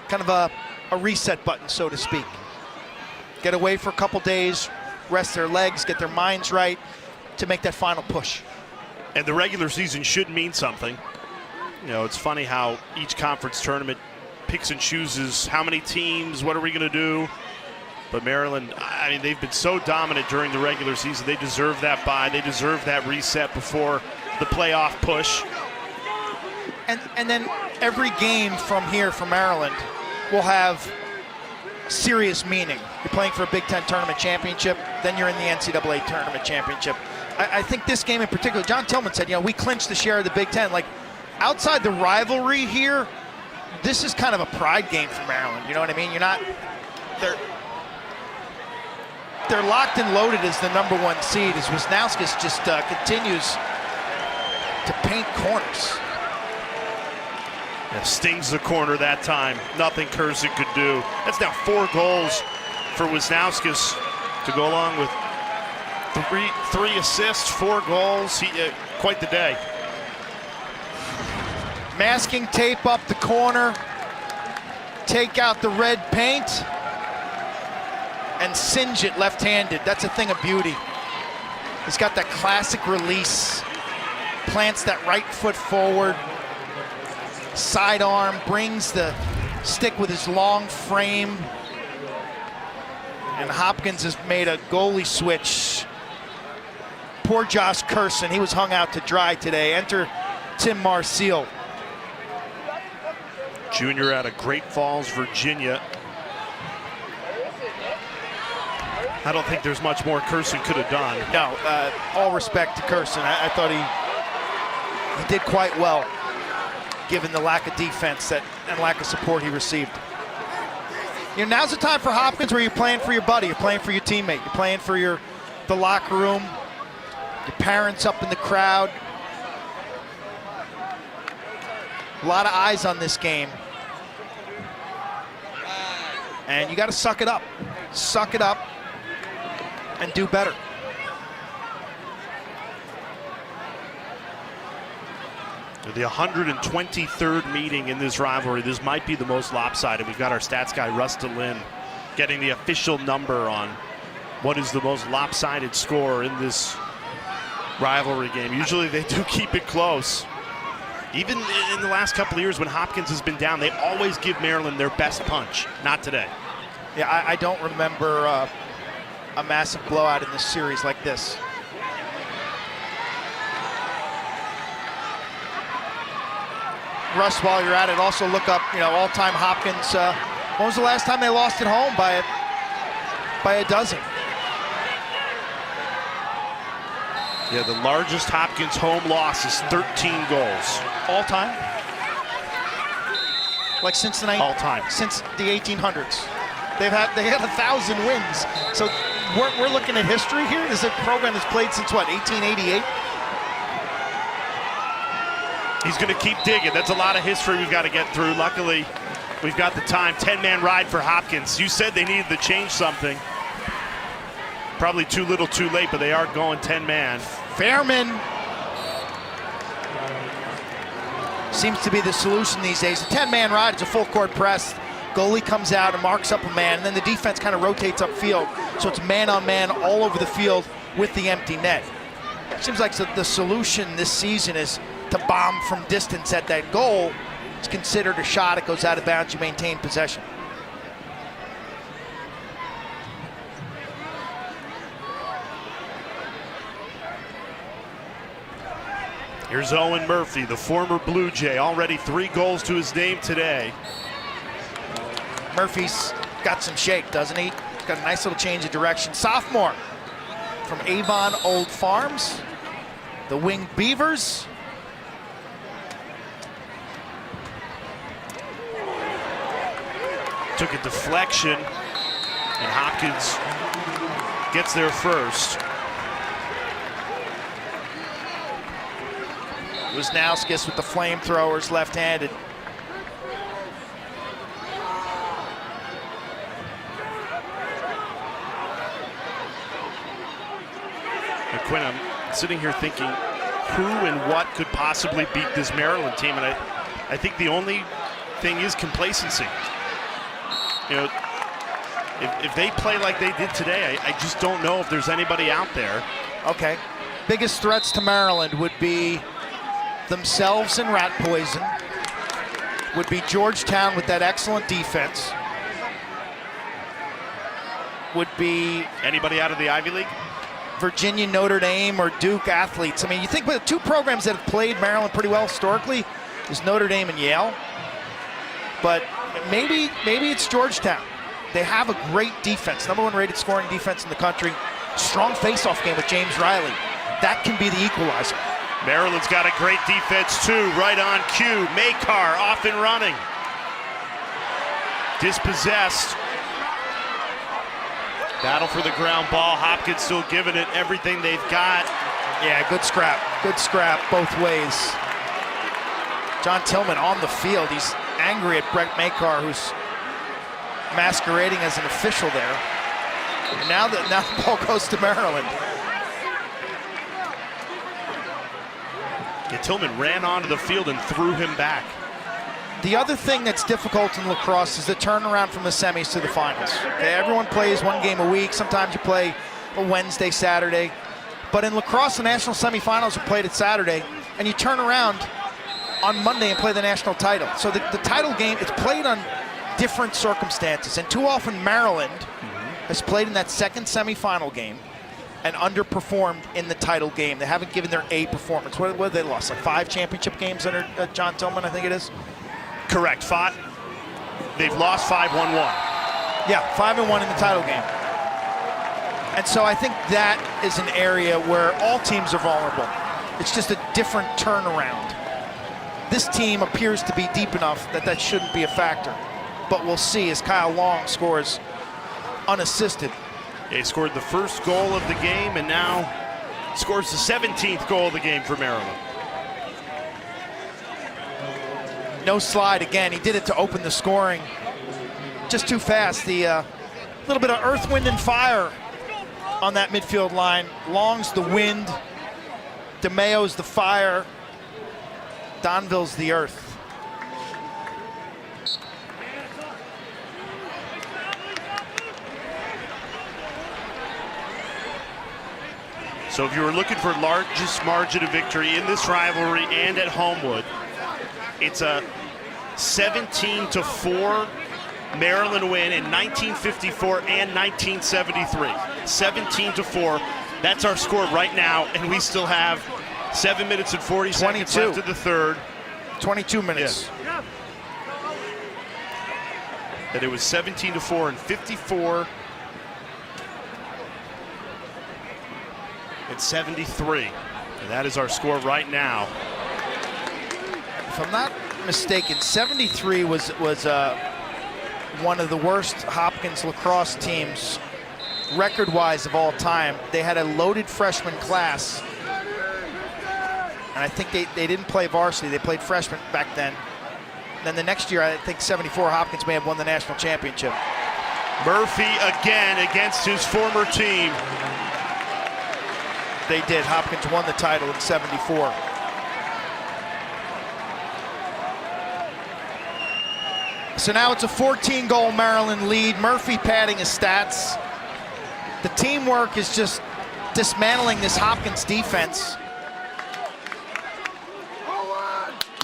Speaker 2: Kind of a reset button, so to speak. Get away for a couple days, rest their legs, get their minds right to make that final push.
Speaker 1: And the regular season should mean something. You know, it's funny how each conference tournament picks and chooses how many teams, what are we going to do? But Maryland, I mean, they've been so dominant during the regular season. They deserve that bye. They deserve that reset before the playoff push.
Speaker 2: And then every game from here for Maryland will have serious meaning. You're playing for a Big Ten tournament championship, then you're in the NCAA tournament championship. I think this game in particular, John Tillman said, you know, we clinched the share of the Big Ten. Like, outside the rivalry here, this is kind of a pride game for Maryland. You know what I mean? You're not, they're locked and loaded as the #1 seed as Wisnauskas just continues to paint corners.
Speaker 1: Yeah, stings the corner that time. Nothing Kurzik could do. That's now 4 goals for Wisnauskas to go along with three assists, 4 goals. Quite the day.
Speaker 2: Masking tape up the corner. Take out the red paint. And singe it left-handed. That's a thing of beauty. He's got that classic release. Plants that right foot forward. Sidearm, brings the stick with his long frame. And Hopkins has made a goalie switch. Poor Josh Curson, he was hung out to dry today. Enter Tim Marcille.
Speaker 1: Junior out of Great Falls, Virginia. I don't think there's much more Curson could have done.
Speaker 2: No, all respect to Curson. I thought he did quite well, given the lack of defense and lack of support he received. You know, now's the time for Hopkins where you're playing for your buddy, you're playing for your teammate, you're playing for the locker room, your parents up in the crowd. A lot of eyes on this game. And you got to suck it up. Suck it up and do better.
Speaker 1: The 123rd meeting in this rivalry. This might be the most lopsided. We've got our stats guy, Russ DeLynn, getting the official number on what is the most lopsided score in this rivalry game. Usually they do keep it close. Even in the last couple of years when Hopkins has been down, they always give Maryland their best punch. Not today.
Speaker 2: Yeah, I don't remember a massive blowout in this series like this. Russ, while you're at it, also look up, all-time Hopkins. When was the last time they lost at home by a dozen?
Speaker 1: Yeah, the largest Hopkins home loss is 13 goals.
Speaker 2: All time? Like since the
Speaker 1: all-time.
Speaker 2: Since the 1800s. They had 1,000 wins. So we're looking at history here. This is a program that's played since what, 1888?
Speaker 1: He's going to keep digging. That's a lot of history we've got to get through. Luckily, we've got the time. 10-man ride for Hopkins. You said they needed to change something. Probably too little, too late, but they are going 10-man.
Speaker 2: Fairman seems to be the solution these days. A 10-man ride, it's a full-court press. Goalie comes out and marks up a man, and then the defense kind of rotates upfield, so it's man-on-man all over the field with the empty net. Seems like the solution this season is to bomb from distance at that goal. It's considered a shot. It goes out of bounds. You maintain possession.
Speaker 1: Here's Owen Murphy, the former Blue Jay, already 3 goals to his name today.
Speaker 2: Murphy's got some shake, doesn't he? He's got a nice little change of direction. Sophomore from Avon Old Farms, the Winged Beavers.
Speaker 1: Took a deflection, and Hopkins gets there first.
Speaker 2: Wisnauskas with the flamethrowers, left-handed.
Speaker 1: Quinn, I'm sitting here thinking, who and what could possibly beat this Maryland team, and I think the only thing is complacency. You know, if they play like they did today, I just don't know if there's anybody out there.
Speaker 2: Okay. Biggest threats to Maryland would be themselves and rat poison, would be Georgetown with that excellent defense, would be
Speaker 1: anybody out of the Ivy League?
Speaker 2: Virginia, Notre Dame, or Duke athletes. I mean, you think the two programs that have played Maryland pretty well historically is Notre Dame and Yale, but maybe it's Georgetown. They have a great defense, #1 rated scoring defense in the country. Strong face-off game with James Riley. That can be the equalizer.
Speaker 1: Maryland's got a great defense too, right on cue. Makar off and running. Dispossessed. Battle for the ground ball. Hopkins still giving it everything they've got.
Speaker 2: Yeah, good scrap. Good scrap both ways. John Tillman on the field. He's angry at Brett Makar, who's masquerading as an official there. And now the ball goes to Maryland.
Speaker 1: Yeah, Tillman ran onto the field and threw him back.
Speaker 2: The other thing that's difficult in lacrosse is the turnaround from the semis to the finals. Okay, everyone plays one game a week. Sometimes you play a Wednesday, Saturday. But in lacrosse, the national semifinals are played at Saturday, and you turn around on Monday and play the national title. So the title game, it's played on different circumstances. And too often Maryland has played in that second semifinal game and underperformed in the title game. They haven't given their A performance. What have they lost? Like 5 championship games under John Tillman, I think it is?
Speaker 1: Correct. They've lost 5, won 1.
Speaker 2: Yeah, 5-1 in the title game. And so I think that is an area where all teams are vulnerable. It's just a different turnaround. This team appears to be deep enough that shouldn't be a factor. But we'll see as Kyle Long scores unassisted.
Speaker 1: He scored the first goal of the game and now scores the 17th goal of the game for Maryland.
Speaker 2: No slide again. He did it to open the scoring. Just too fast. The little bit of earth, wind, and fire on that midfield line. Long's the wind. DeMayo's the fire. Donville's the earth.
Speaker 1: So if you were looking for largest margin of victory in this rivalry and at Homewood, it's a 17-4 Maryland win in 1954 and 1973. 17-4. That's our score right now, and we still have 7 minutes and 40 seconds left of the third.
Speaker 2: 22 minutes.
Speaker 1: Yes. That it was 17-4 and 54 and 73. And that is our score right now.
Speaker 2: If I'm not mistaken, 73 was one of the worst Hopkins lacrosse teams record-wise of all time. They had a loaded freshman class, and I think they didn't play varsity. They played freshmen back then. And then the next year, I think 74, Hopkins may have won the national championship.
Speaker 1: Murphy again against his former team.
Speaker 2: They did. Hopkins won the title in 74. So now it's a 14-goal Maryland lead. Murphy padding his stats. The teamwork is just dismantling this Hopkins defense.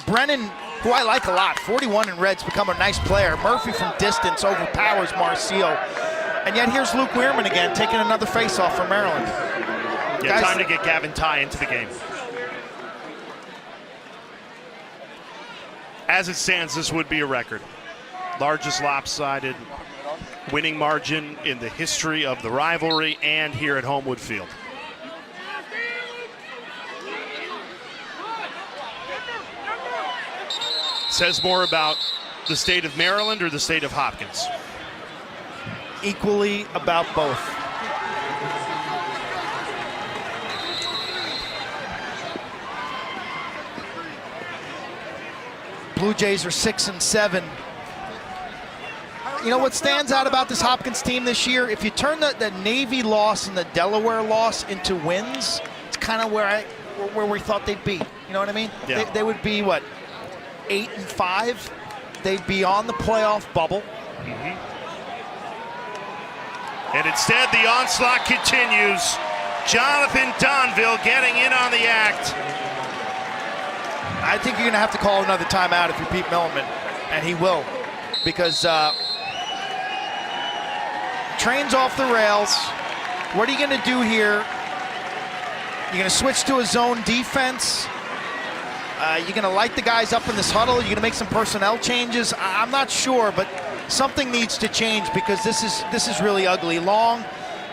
Speaker 2: Brennan, who I like a lot, 41 in red's become a nice player. Murphy from distance overpowers Marcio. And yet here's Luke Weirman again, taking another face-off for Maryland.
Speaker 1: Yeah, time to get Gavin Ty into the game. As it stands, this would be a record. Largest lopsided winning margin in the history of the rivalry and here at Homewood Field. Says more about the state of Maryland or the state of Hopkins?
Speaker 2: Equally about both. Blue Jays are 6-7. You know what stands out about this Hopkins team this year? If you turn the Navy loss and the Delaware loss into wins, it's kind of where where we thought they'd be. You know what I mean?
Speaker 1: Yeah.
Speaker 2: They would be, what, 8-5? They'd be on the playoff bubble.
Speaker 1: And instead, the onslaught continues. Jonathan Donville getting in on the act.
Speaker 2: I think you're going to have to call another timeout if you're Pete Milliman, and he will, because train's off the rails. What are you going to do here? You're going to switch to a zone defense? You're going to light the guys up in this huddle? You're going to make some personnel changes? I'm not sure, but something needs to change because this is really ugly. Long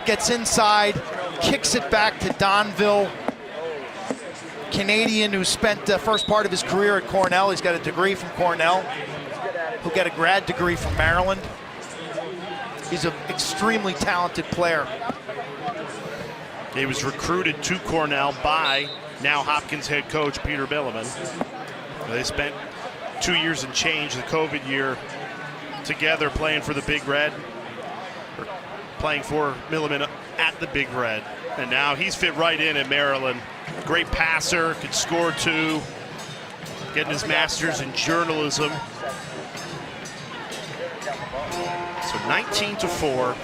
Speaker 2: gets inside, kicks it back to Donville. Canadian who spent the first part of his career at Cornell. He's got a degree from Cornell, who got a grad degree from Maryland. He's an extremely talented player.
Speaker 1: He was recruited to Cornell by now Hopkins head coach Peter Milliman. They spent 2 years and change, the COVID year, together playing for the Big Red, or playing for Milliman at the Big Red. And now he's fit right in at Maryland. Great passer, could score too, getting his master's in journalism. So 19-4.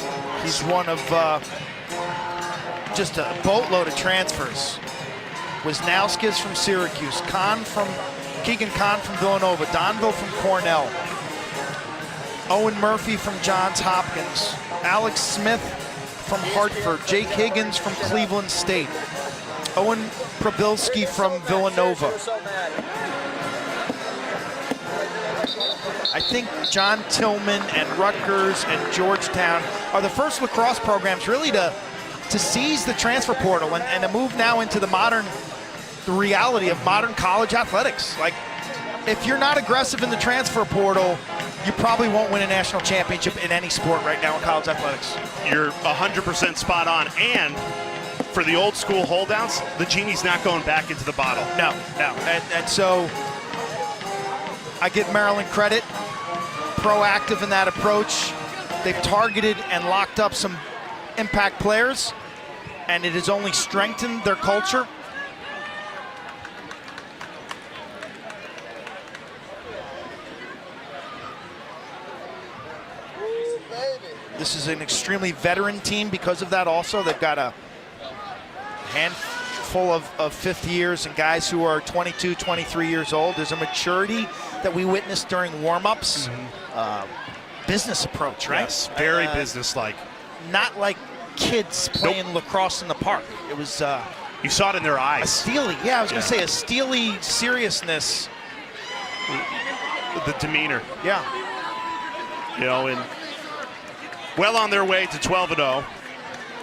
Speaker 2: He's one of just a boatload of transfers. Wisnauskas from Syracuse, Keegan Kahn from Villanova, Donville from Cornell, Owen Murphy from Johns Hopkins, Alex Smith from Hartford, Jake Higgins from Cleveland State, Owen Prabilski from Villanova. I think John Tillman and Rutgers and Georgetown are the first lacrosse programs really to seize the transfer portal and to move now into the reality of modern college athletics. Like, if you're not aggressive in the transfer portal, you probably won't win a national championship in any sport right now in college athletics.
Speaker 1: You're 100% spot on. And for the old school holdouts, the genie's not going back into the bottle.
Speaker 2: No. And so I give Maryland credit, proactive in that approach. They've targeted and locked up some impact players, and it has only strengthened their culture. This is an extremely veteran team because of that also. They've got a handful of fifth years and guys who are 22, 23 years old. There's a maturity that we witnessed during warm-ups. Business approach, right?
Speaker 1: Yes, very business-like.
Speaker 2: Not like kids playing lacrosse in the park. It was
Speaker 1: you saw it in their eyes.
Speaker 2: A steely, I was going to say a steely seriousness.
Speaker 1: The demeanor.
Speaker 2: Yeah.
Speaker 1: You know, and well on their way to 12-0.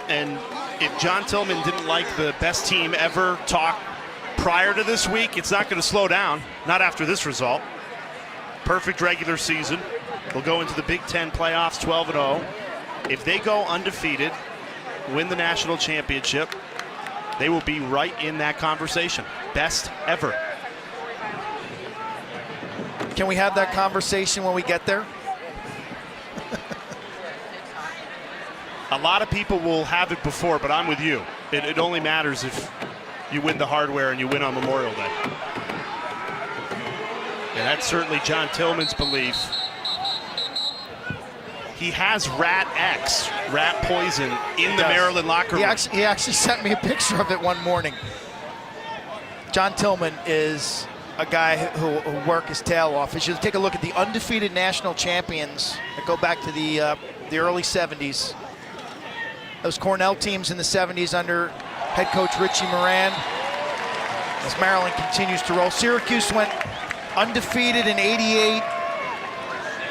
Speaker 1: And if John Tillman didn't like the best team ever talk prior to this week, it's not going to slow down. Not after this result. Perfect regular season. They'll go into the Big Ten playoffs 12-0. If they go undefeated, win the national championship, they will be right in that conversation. Best ever.
Speaker 2: Can we have that conversation when we get there?
Speaker 1: A lot of people will have it before, but I'm with you. It only matters if you win the hardware and you win on Memorial Day. And that's certainly John Tillman's belief. He has rat poison in the Maryland locker room.
Speaker 2: He actually sent me a picture of it one morning. John Tillman is a guy who worked his tail off. As you take a look at the undefeated national champions that go back to the early 70s. Those Cornell teams in the 70s under head coach Richie Moran. As Maryland continues to roll. Syracuse went undefeated in 88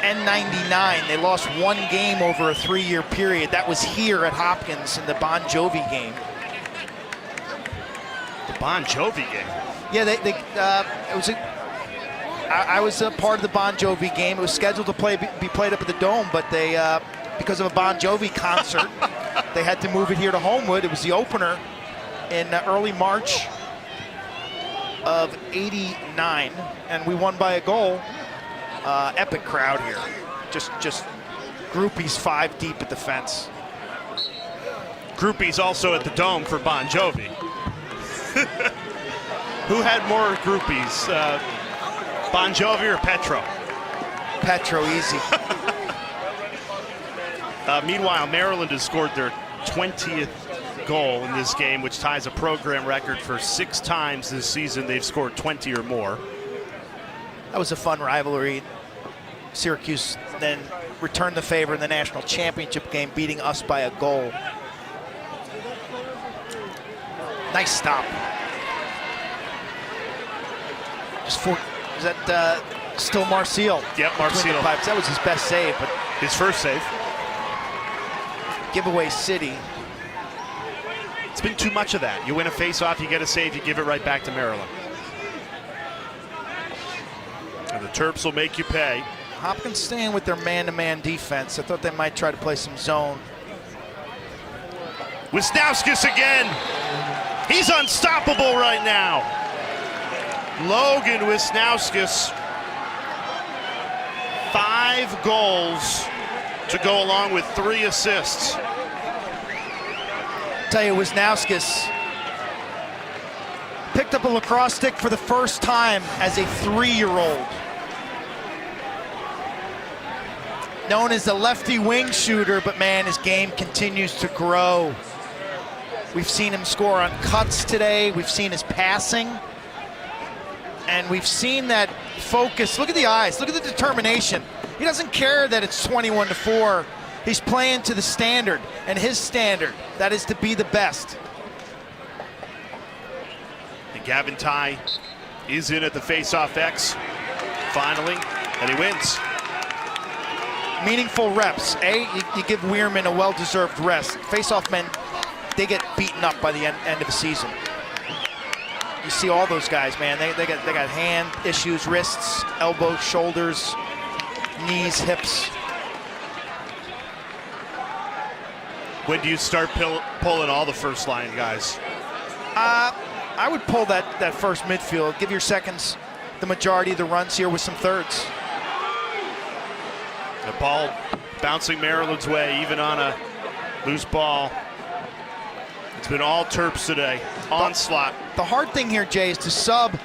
Speaker 2: and 99. They lost one game over a 3-year period. That was here at Hopkins in the Bon Jovi game.
Speaker 1: The Bon Jovi game?
Speaker 2: Yeah, it was I was a part of the Bon Jovi game. It was scheduled to be played up at the Dome, but they, because of a Bon Jovi concert, they had to move it here to Homewood. It was the opener in early March of '89, and we won by a goal. Epic crowd here. Just groupies 5 deep at the fence.
Speaker 1: Groupies also at the Dome for Bon Jovi. Who had more groupies, Bon Jovi or Petro?
Speaker 2: Petro, easy.
Speaker 1: Meanwhile, Maryland has scored their 20th goal in this game, which ties a program record for 6 times this season they've scored 20 or more.
Speaker 2: That was a fun rivalry. Syracuse then returned the favor in the national championship game, beating us by a goal. Nice stop. Is that still Marcial?
Speaker 1: Yep, Marcial.
Speaker 2: That was his best save, but
Speaker 1: his first save.
Speaker 2: Giveaway city.
Speaker 1: It's been too much of that. You win a face-off, you get a save, you give it right back to Maryland. And the Terps will make you pay.
Speaker 2: Hopkins staying with their man-to-man defense. I thought they might try to play some zone.
Speaker 1: Wisnauskas again. He's unstoppable right now. Logan Wisnauskas. 5 goals to go along with 3 assists.
Speaker 2: Tell you, Wisnauskas picked up a lacrosse stick for the first time as a 3-year-old. Known as the lefty wing shooter, but man, his game continues to grow. We've seen him score on cuts today. We've seen his passing. And we've seen that focus. Look at the eyes. Look at the determination. He doesn't care that it's 21-4. He's playing to the standard, and his standard, that is to be the best.
Speaker 1: And Gavin Ty is in at the face-off X, finally, and he wins.
Speaker 2: Meaningful reps. You give Weirman a well-deserved rest. Face-off men, they get beaten up by the end of the season. You see all those guys, man. They got hand issues, wrists, elbows, shoulders, knees, hips.
Speaker 1: When do you start pulling all the first line guys?
Speaker 2: I would pull that first midfield. Give your seconds the majority of the runs here with some thirds.
Speaker 1: The ball bouncing Maryland's way, even on a loose ball. It's been all Terps today. Onslaught.
Speaker 2: The hard thing here, Jay, is to sub,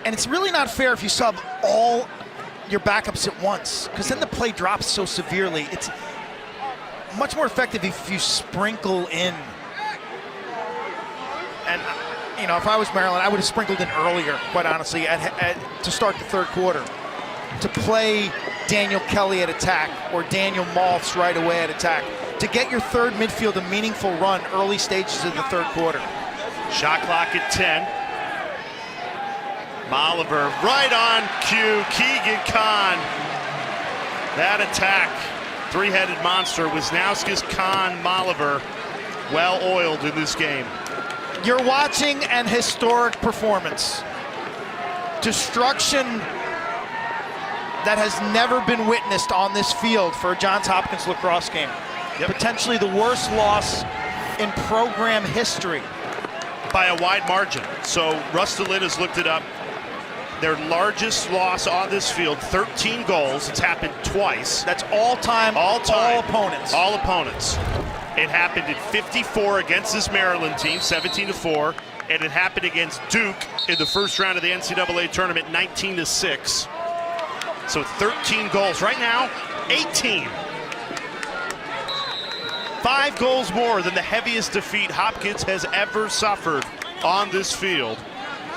Speaker 2: and it's really not fair if you sub all your backups at once, because then the play drops so severely. It's much more effective if you sprinkle in. And, you know, if I was Maryland, I would have sprinkled in earlier, quite honestly, to start the third quarter. To play Daniel Kelly at attack or Daniel Maltz right away at attack. To get your third midfield a meaningful run early stages of the third quarter.
Speaker 1: Shot clock at 10. Molliver right on cue. Keegan Kahn. That attack. 3-headed monster. Wisnauskas, Kahn, Molliver. Well oiled in this game.
Speaker 2: You're watching an historic performance. Destruction that has never been witnessed on this field for a Johns Hopkins lacrosse game. Yep. Potentially the worst loss in program history.
Speaker 1: By a wide margin. So Rustalin has looked it up. Their largest loss on this field, 13 goals. It's happened twice.
Speaker 2: That's all time. All opponents.
Speaker 1: All opponents. It happened in 54 against this Maryland team, 17-4. And it happened against Duke in the first round of the NCAA tournament, 19-6. So 13 goals. Right now, 18. 5 goals more than the heaviest defeat Hopkins has ever suffered on this field.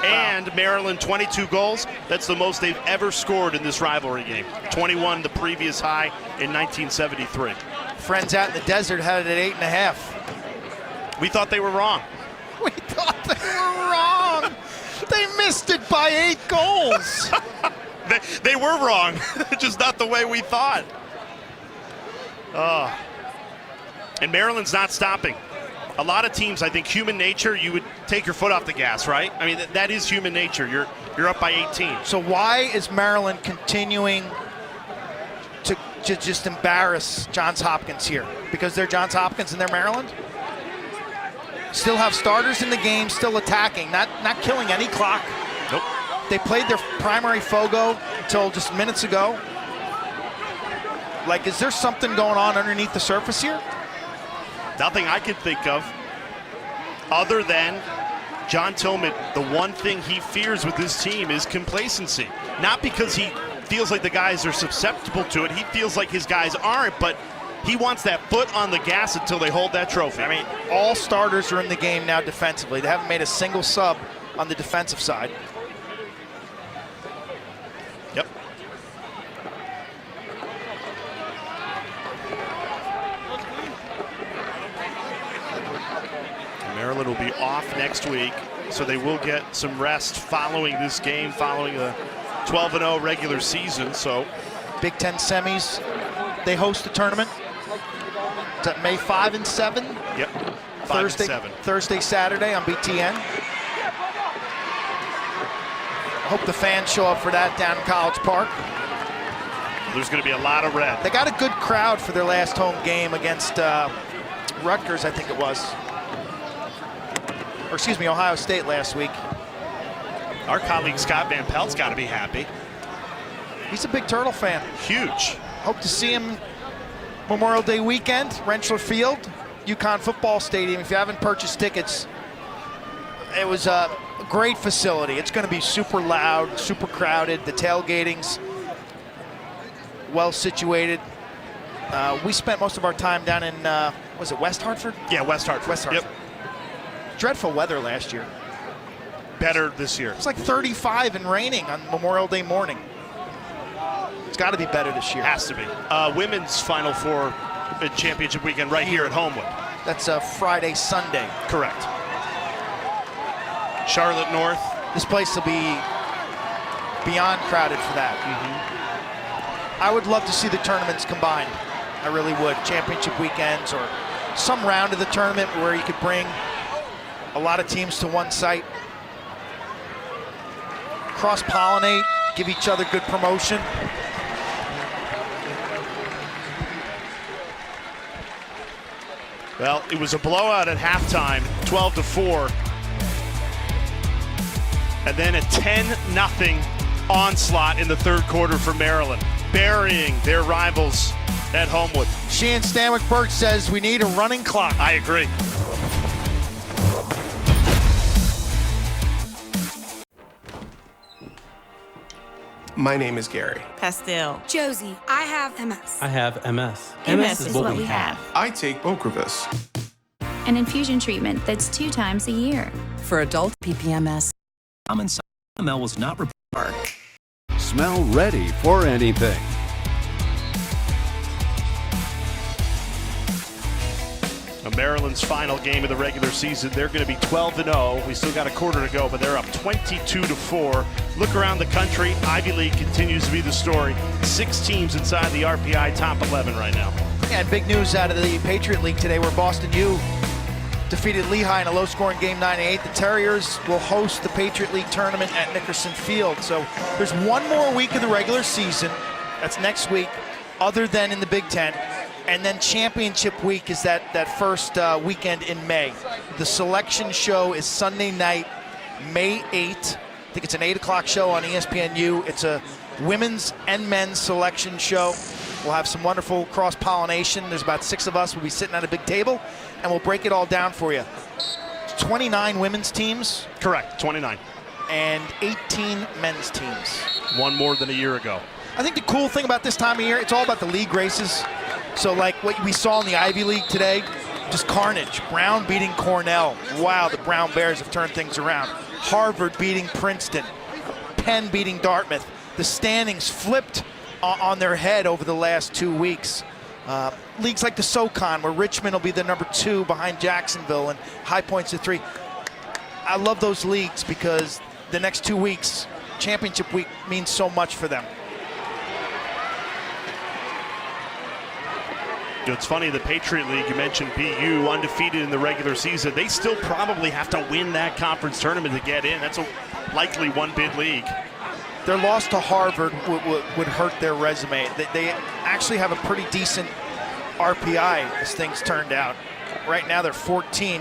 Speaker 1: And Maryland, 22 goals. That's the most they've ever scored in this rivalry game. 21, the previous high in 1973.
Speaker 2: Friends out in the desert had it at 8.5.
Speaker 1: We thought they were wrong.
Speaker 2: We thought they were wrong. They missed it by 8 goals.
Speaker 1: They were wrong, just not the way we thought. And Maryland's not stopping. A lot of teams, I think, human nature, you would take your foot off the gas, right? I mean, that is human nature. You're up by 18.
Speaker 2: So why is Maryland continuing to just embarrass Johns Hopkins here? Because they're Johns Hopkins and they're Maryland? Still have starters in the game, still attacking, not killing any clock.
Speaker 1: Nope.
Speaker 2: They played their primary Fogo until just minutes ago. Like, is there something going on underneath the surface here?
Speaker 1: Nothing I can think of, other than John Tillman, the one thing he fears with this team is complacency. Not because he feels like the guys are susceptible to it. He feels like his guys aren't, but he wants that foot on the gas until they hold that trophy.
Speaker 2: I mean, all starters are in the game now defensively. They haven't made a single sub on the defensive side.
Speaker 1: Yep. Maryland will be off next week, so they will get some rest following this game, following a 12-0 regular season. So,
Speaker 2: Big Ten semis, they host the tournament. Is that May 5 and 7?
Speaker 1: Yep. 5 and 7.
Speaker 2: Thursday, Saturday on BTN. I hope the fans show up for that down in College Park.
Speaker 1: There's going to be a lot of red.
Speaker 2: They got a good crowd for their last home game against Rutgers, I think it was. Or excuse me, Ohio State last week.
Speaker 1: Our colleague Scott Van Pelt's got to be happy.
Speaker 2: He's a big Turtle fan.
Speaker 1: Huge.
Speaker 2: Hope to see him Memorial Day weekend, Rentschler Field, UConn Football Stadium. If you haven't purchased tickets, it was a great facility. It's going to be super loud, super crowded. The tailgating's well situated. We spent most of our time down in, was it West Hartford?
Speaker 1: Yeah, West Hartford.
Speaker 2: West Hartford. Yep. Dreadful weather last year.
Speaker 1: Better this year.
Speaker 2: It's like 35 and raining on Memorial Day morning. It's got to be better this year.
Speaker 1: Has to be. Women's Final Four championship weekend right here at Homewood.
Speaker 2: That's a Friday, Sunday.
Speaker 1: Correct. Charlotte North.
Speaker 2: This place will be beyond crowded for that. I would love to see the tournaments combined. I really would. Championship weekends or some round of the tournament where you could bring a lot of teams to one site. Cross-pollinate, give each other good promotion.
Speaker 1: Well, it was a blowout at halftime, 12-4. And then a 10-0 onslaught in the third quarter for Maryland, burying their rivals at Homewood.
Speaker 2: Sheehan Stanwyck-Burke says we need a running clock.
Speaker 1: I agree.
Speaker 4: My name is Gary.
Speaker 6: Pastel. Josie, I have MS.
Speaker 17: I have MS.
Speaker 6: MS is what we have.
Speaker 4: I take Ocrevus.
Speaker 8: An infusion treatment that's 2 times a year.
Speaker 9: For adult PPMS.
Speaker 10: Common side ML was not reported.
Speaker 11: Smell ready for anything.
Speaker 1: Maryland's final game of the regular season. They're going to be 12-0. We still got a quarter to go, but they're up 22-4. Look around the country. Ivy League continues to be the story. 6 teams inside the RPI top 11 right now.
Speaker 2: Yeah, and big news out of the Patriot League today where Boston U defeated Lehigh in a low-scoring game 9-8. The Terriers will host the Patriot League tournament at Nickerson Field. So there's one more week of the regular season. That's next week, other than in the Big Ten. And then championship week is that first weekend in May. The selection show is Sunday night, May 8th. I think it's an 8 o'clock show on ESPNU. It's a women's and men's selection show. We'll have some wonderful cross-pollination. There's about 6 of us. We'll be sitting at a big table, and we'll break it all down for you. 29 women's teams.
Speaker 1: Correct, 29.
Speaker 2: And 18 men's teams.
Speaker 1: One more than a year ago.
Speaker 2: I think the cool thing about this time of year, it's all about the league races. So like what we saw in the Ivy League today, just carnage. Brown beating Cornell. Wow, the Brown Bears have turned things around. Harvard beating Princeton. Penn beating Dartmouth. The standings flipped on their head over the last 2 weeks. Leagues like the SoCon, where Richmond will be the number 2 behind Jacksonville and High Point's the 3. I love those leagues because the next 2 weeks, championship week, means so much for them.
Speaker 1: It's funny, the Patriot League, you mentioned BU, undefeated in the regular season. They still probably have to win that conference tournament to get in. That's a likely one-bid league.
Speaker 2: Their loss to Harvard would hurt their resume. They actually have a pretty decent RPI as things turned out. Right now they're 14.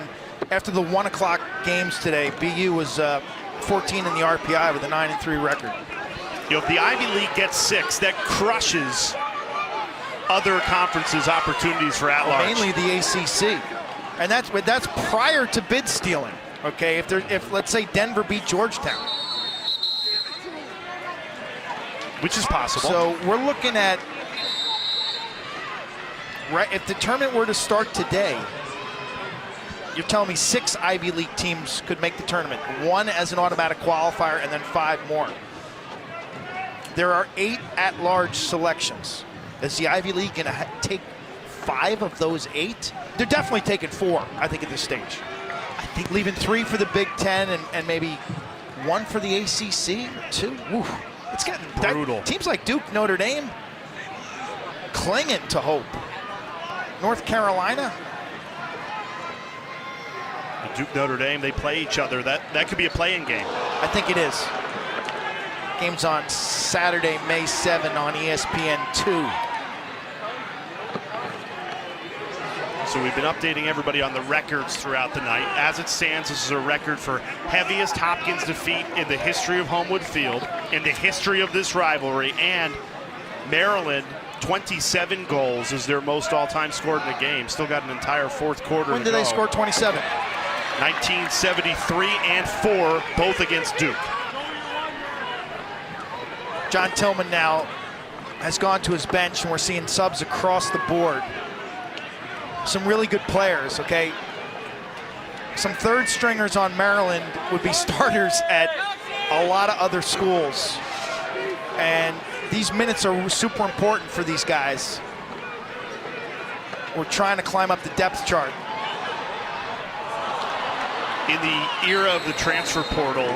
Speaker 2: After the 1 o'clock games today, BU was 14 in the RPI with a 9-3 record.
Speaker 1: You know, if the Ivy League gets 6, that crushes other conferences' opportunities for at-large.
Speaker 2: Mainly the ACC. And that's prior to bid stealing. Okay, if let's say Denver beat Georgetown,
Speaker 1: which is possible.
Speaker 2: So we're looking at, right, if the tournament were to start today, you're telling me 6 Ivy League teams could make the tournament, 1 as an automatic qualifier and then 5 more. There are 8 at-large selections. Is the Ivy League going to take 5 of those 8? They're definitely taking 4, I think, at this stage. I think leaving 3 for the Big Ten and maybe 1 for the ACC, 2. Oof. It's getting brutal. Teams like Duke, Notre Dame, clinging to hope. North Carolina.
Speaker 1: Duke, Notre Dame, they play each other. That could be a play-in game.
Speaker 2: I think it is. Game's on Saturday, May 7 on ESPN2.
Speaker 1: So we've been updating everybody on the records throughout the night. As it stands, this is a record for heaviest Hopkins defeat in the history of Homewood Field, in the history of this rivalry, and Maryland, 27 goals is their most all-time scored in a game. Still got an entire fourth quarter
Speaker 2: When did they score 27?
Speaker 1: 1973 and 4, both against Duke.
Speaker 2: John Tillman now has gone to his bench, and we're seeing subs across the board. Some really good players, okay? Some third stringers on Maryland would be starters at a lot of other schools. And these minutes are super important for these guys. We're trying to climb up the depth chart.
Speaker 1: In the era of the transfer portal,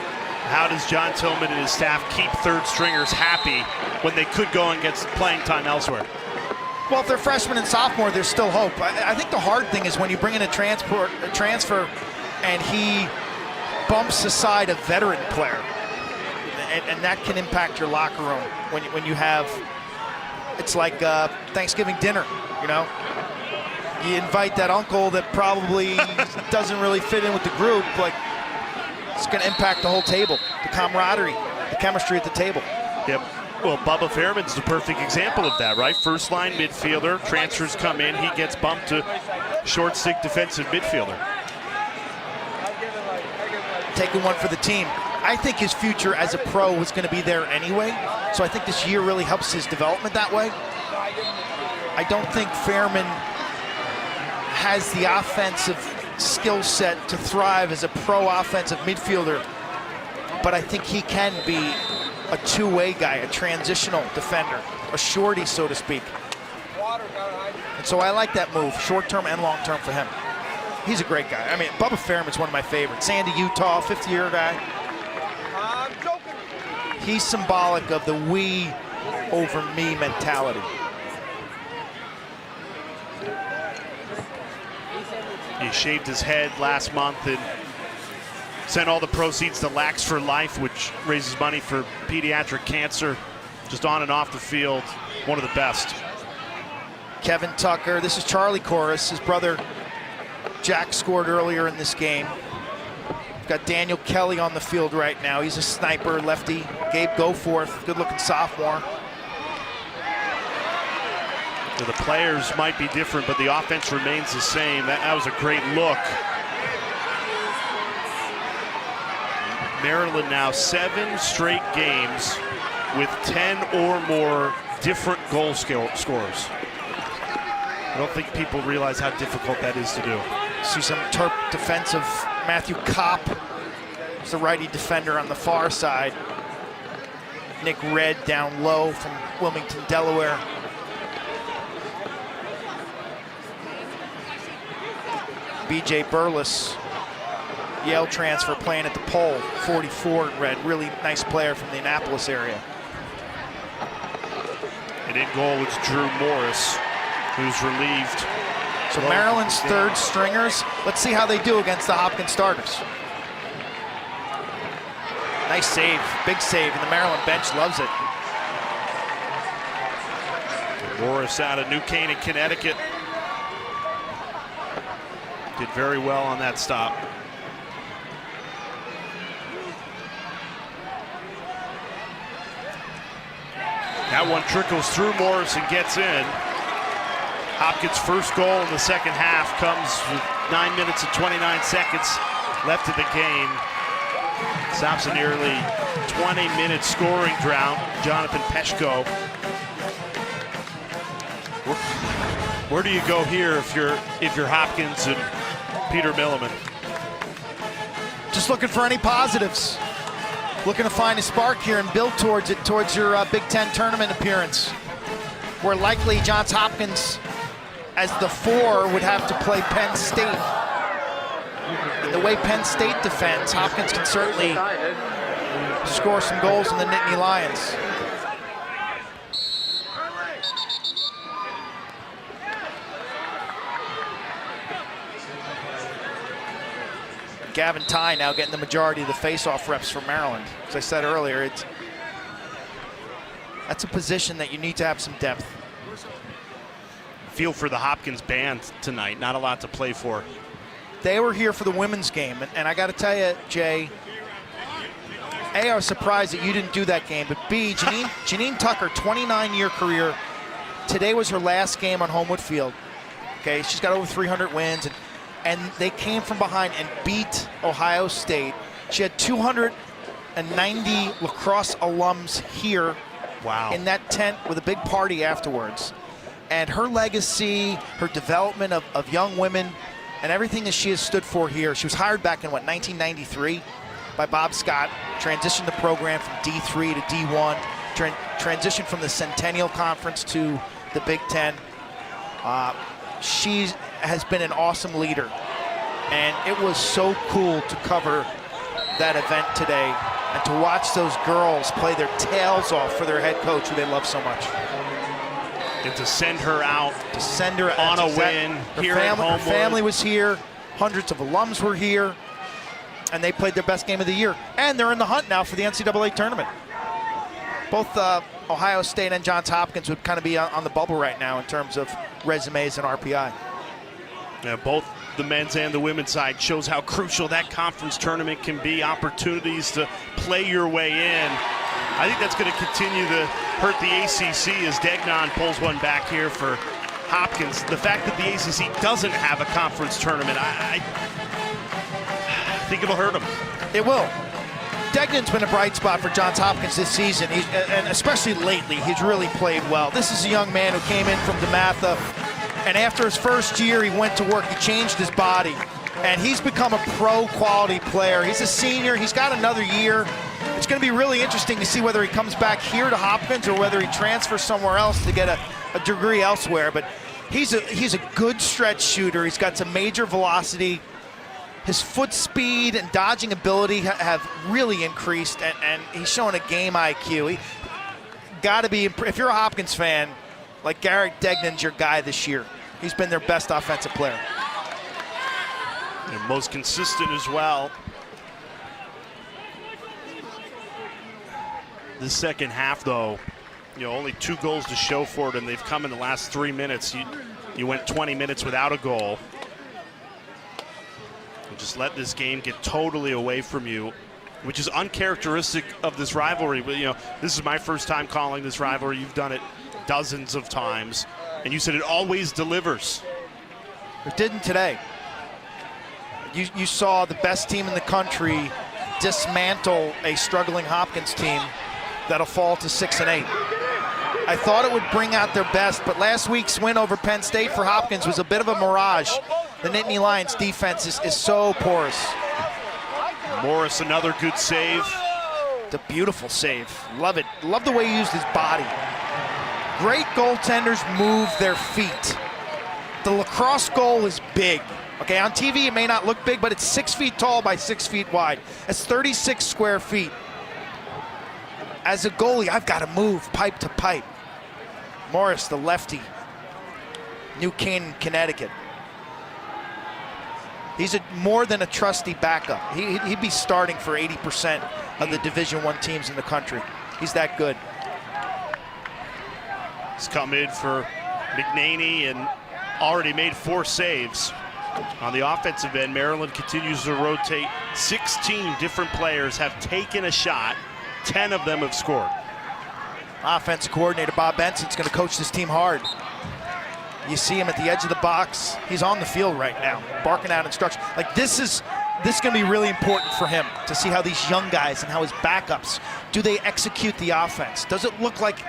Speaker 1: how does John Tillman and his staff keep third stringers happy when they could go and get playing time elsewhere?
Speaker 2: Well, if they're freshmen and sophomore, there's still hope. I think the hard thing is when you bring in a transfer and he bumps aside a veteran player, and that can impact your locker room when you have, it's like Thanksgiving dinner, you know? You invite that uncle that probably doesn't really fit in with the group, like it's gonna impact the whole table, the camaraderie, the chemistry at the table.
Speaker 1: Yep. Well, Bubba Fairman's the perfect example of that, right? First line midfielder, transfers come in, he gets bumped to short stick defensive midfielder.
Speaker 2: Taking one for the team. I think his future as a pro was going to be there anyway, so I think this year really helps his development that way. I don't think Fairman has the offensive skill set to thrive as a pro offensive midfielder, but I think he can be a two-way guy, a transitional defender, a shorty, so to speak. And so I like that move, short-term and long-term for him. He's a great guy. I mean, Bubba Fairman's one of my favorites. Sandy, Utah, 50-year guy. He's symbolic of the we over me mentality.
Speaker 1: He shaved his head last month and sent all the proceeds to Lax for Life, which raises money for pediatric cancer. Just on and off the field, one of the best.
Speaker 2: Kevin Tucker, this is Charlie Corus. His brother Jack scored earlier in this game. We've got Daniel Kelly on the field right now. He's a sniper, lefty. Gabe Goforth, good-looking sophomore.
Speaker 1: So the players might be different, but the offense remains the same. That was a great look. Maryland now 7 straight games with 10 or more different goal scorers. I don't think people realize how difficult that is to do.
Speaker 2: See some Terp defensive. Matthew Kopp is the righty defender on the far side. Nick Red down low from Wilmington, Delaware. BJ Burles, Yale transfer, playing at the pole, 44 in red. Really nice player from the Annapolis area.
Speaker 1: And in goal was Drew Morris, who's relieved.
Speaker 2: So Maryland's third stringers, let's see how they do against the Hopkins starters. Nice save, big save, and the Maryland bench loves it.
Speaker 1: Morris out of New Canaan, Connecticut. Did very well on that stop. That one trickles through Morris and gets in. Hopkins' first goal in the second half comes with 9 minutes and 29 seconds left in the game. Stops a nearly 20-minute scoring drought. Jonathan Peshko. Where do you go here if you're Hopkins and Peter Milliman?
Speaker 2: Just looking for any positives. Looking to find a spark here and build towards it, towards your Big Ten tournament appearance, where likely Johns Hopkins, as the 4, would have to play Penn State. The way Penn State defends, Hopkins can certainly score some goals in the Nittany Lions. Gavin Ty now getting the majority of the face-off reps for Maryland. As I said earlier, that's a position that you need to have some depth.
Speaker 1: Feel for the Hopkins band tonight. Not a lot to play for.
Speaker 2: They were here for the women's game, and I got to tell you, Jay, A, I was surprised that you didn't do that game, but B, Janine Tucker, 29-year career. Today was her last game on Homewood Field. Okay, she's got over 300 wins, and they came from behind and beat Ohio State. She had 290 lacrosse alums here.
Speaker 1: Wow.
Speaker 2: In that tent with a big party afterwards. And her legacy, her development of young women, and everything that she has stood for here. She was hired back in, 1993 by Bob Scott, transitioned the program from D3 to D1, transitioned from the Centennial Conference to the Big Ten. She has been an awesome leader, and it was so cool to cover that event today and to watch those girls play their tails off for their head coach, who they love so much.
Speaker 1: And to send her out,
Speaker 2: on
Speaker 1: a win here at Homewood.
Speaker 2: Her family was here, hundreds of alums were here, and they played their best game of the year. And they're in the hunt now for the NCAA tournament. Both Ohio State and Johns Hopkins would kind of be on the bubble right now in terms of resumes and RPI.
Speaker 1: Yeah, both the men's and the women's side shows how crucial that conference tournament can be, opportunities to play your way in. I think that's going to continue to hurt the ACC as Degnan pulls one back here for Hopkins. The fact that the ACC doesn't have a conference tournament, I think it'll hurt them.
Speaker 2: It will. Degnan's been a bright spot for Johns Hopkins this season, and especially lately, he's really played well. This is a young man who came in from DeMatha, and after his first year, he went to work, he changed his body, and he's become a pro-quality player. He's a senior, he's got another year. It's going to be really interesting to see whether he comes back here to Hopkins or whether he transfers somewhere else to get a degree elsewhere, but he's a good stretch shooter. He's got some major velocity. His foot speed and dodging ability have really increased, and he's showing a game IQ. He got to be, if you're a Hopkins fan, like Garrett Degnan's your guy this year. He's been their best offensive player.
Speaker 1: And most consistent as well. The second half, though, only 2 goals to show for it, and they've come in the last 3 minutes. You went 20 minutes without a goal. Just let this game get totally away from you, which is uncharacteristic of this rivalry. But this is my first time calling this rivalry. You've done it dozens of times, and you said it always delivers.
Speaker 2: It didn't today. You saw the best team in the country dismantle a struggling Hopkins team that'll fall to 6-8. I thought it would bring out their best, but last week's win over Penn State for Hopkins was a bit of a mirage. The Nittany Lions defense is so porous.
Speaker 1: Morris, another good save.
Speaker 2: It's a beautiful save. Love it. Love the way he used his body. Great goaltenders move their feet. The lacrosse goal is big. Okay, on TV it may not look big, but it's 6 feet tall by 6 feet wide. It's 36 square feet. As a goalie, I've got to move pipe to pipe. Morris, the lefty, New Canaan, Connecticut. He's more than a trusty backup. He'd be starting for 80% of the Division I teams in the country. He's that good.
Speaker 1: He's come in for McNaney and already made 4 saves. On the offensive end, Maryland continues to rotate. 16 different players have taken a shot. 10 of them have scored.
Speaker 2: Offensive coordinator Bob Benson's going to coach this team hard. You see him at the edge of the box. He's on the field right now, barking out instructions. Like, this is this is going to be really important for him to see how these young guys and how his backups, do they execute the offense? Does it look like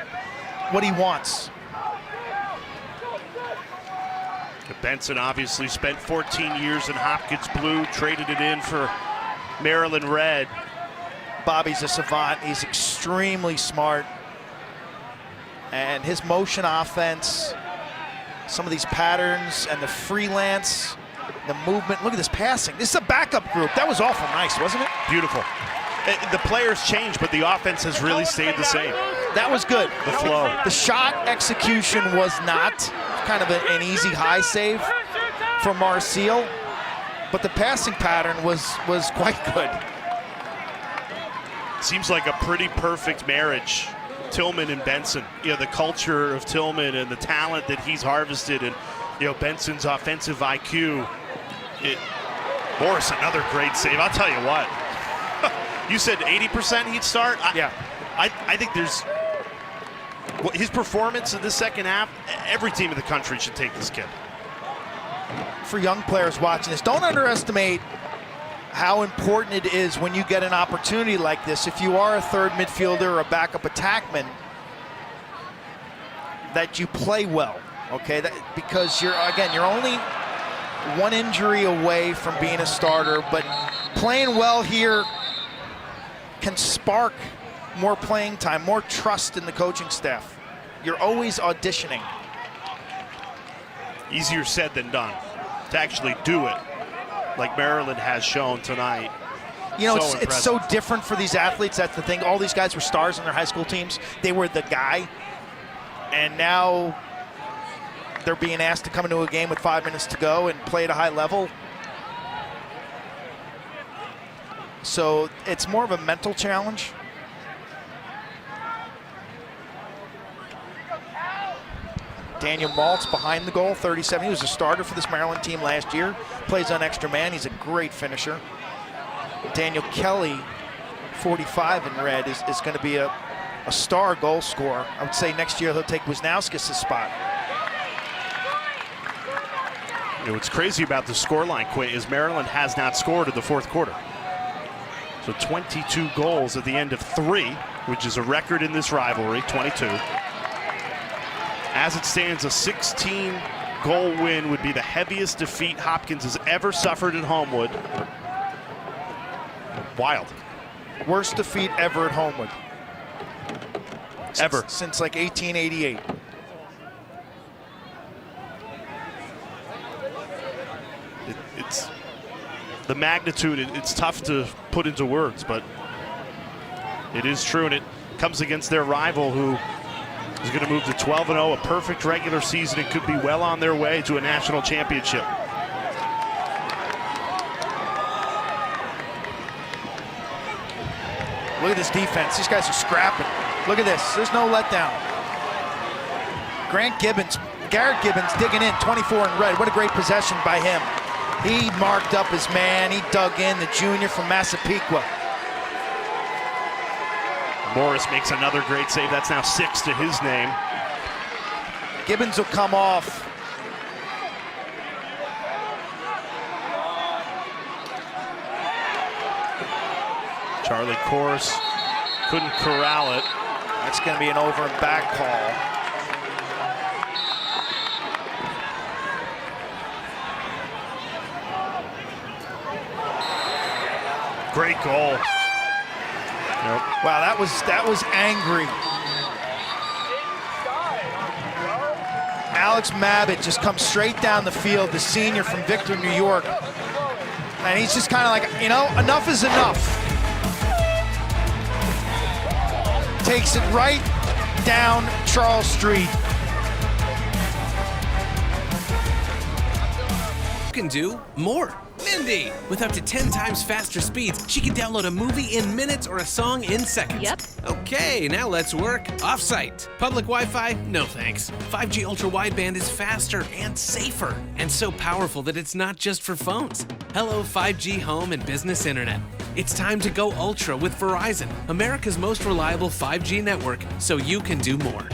Speaker 2: what he wants?
Speaker 1: Benson obviously spent 14 years in Hopkins blue, traded it in for Maryland red.
Speaker 2: Bobby's a savant. He's extremely smart. And his motion offense, some of these patterns and the freelance, the movement. Look at this passing. This is a backup group. That was awful nice, wasn't it?
Speaker 1: Beautiful. The players changed, but the offense has really stayed the same.
Speaker 2: That was good.
Speaker 1: The flow.
Speaker 2: The shot execution was not kind of an easy high save for Marcille, but the passing pattern was quite good.
Speaker 1: Seems like a pretty perfect marriage, Tillman and Benson. You know, the culture of Tillman and the talent that he's harvested, and Benson's offensive IQ. Morris, another great save. I'll tell you what. You said 80% he'd start?
Speaker 2: Yeah.
Speaker 1: I think there's his performance in this second half, every team in the country should take this kid.
Speaker 2: For young players watching this, don't underestimate how important it is when you get an opportunity like this. If you are a third midfielder or a backup attackman, that you play well, okay? Because you're only one injury away from being a starter, but playing well here can spark more playing time, more trust in the coaching staff. You're always auditioning.
Speaker 1: Easier said than done to actually do it, like Maryland has shown tonight.
Speaker 2: It's so different for these athletes. That's the thing. All these guys were stars in their high school teams. They were the guy, and now they're being asked to come into a game with 5 minutes to go and play at a high level. So it's more of a mental challenge. Daniel Maltz behind the goal, 37. He was a starter for this Maryland team last year. Plays on extra man. He's a great finisher. Daniel Kelly, 45 in red, is going to be a star goal scorer. I would say next year he'll take Wisnauskas' spot.
Speaker 1: What's crazy about the scoreline, Quint, is Maryland has not scored in the fourth quarter. So 22 goals at the end of 3, which is a record in this rivalry, 22. As it stands, a 16-goal win would be the heaviest defeat Hopkins has ever suffered at Homewood. Wild.
Speaker 2: Worst defeat ever at Homewood.
Speaker 1: Ever.
Speaker 2: Since like 1888.
Speaker 1: It's the magnitude, it's tough to put into words, but it is true, and it comes against their rival who is going to move to 12-0, a perfect regular season, and could be well on their way to a national championship.
Speaker 2: Look at this defense. These guys are scrapping. Look at this. There's no letdown. Garrett Gibbons digging in, 24 in red. What a great possession by him. He marked up his man. He dug in, the junior from Massapequa.
Speaker 1: Morris makes another great save. That's now 6 to his name.
Speaker 2: Gibbons will come off.
Speaker 1: Charlie Course couldn't corral it.
Speaker 2: That's going to be an over and back call.
Speaker 1: Great goal. Nope.
Speaker 2: Wow, that was angry. Alex Mabbitt just comes straight down the field, the senior from Victor, New York. And he's just kind of like, enough is enough. Takes it right down Charles Street.
Speaker 17: You can do more. Mindy, with up to 10 times faster speeds, she can download a movie in minutes or a song in seconds.
Speaker 18: Yep.
Speaker 17: Okay, now let's work off-site. Public Wi-Fi? No thanks. 5G ultra-wideband is faster and safer, and so powerful that it's not just for phones. Hello, 5G home and business internet. It's time to go ultra with Verizon, America's most reliable 5G network, so you can do more.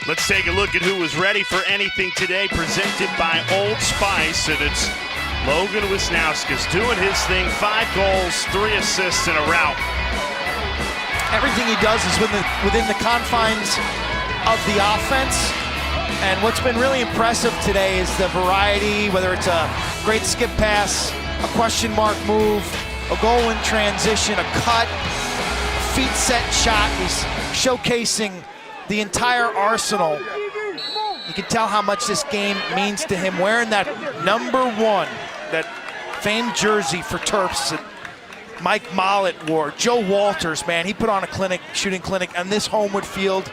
Speaker 1: Let's take a look at who was ready for anything today, presented by Old Spice, and it's Logan Wisnauskas doing his thing. 5 goals, 3 assists, and a rout.
Speaker 2: Everything he does is within the confines of the offense. And what's been really impressive today is the variety, whether it's a great skip pass, a question mark move, a goal in transition, a cut, a feet set shot. He's showcasing the entire arsenal. You can tell how much this game means to him, wearing that number 1, that famed jersey for Terps that Mike Mollett wore. Joe Walters, man, he put on a clinic, shooting clinic, and this Homewood field,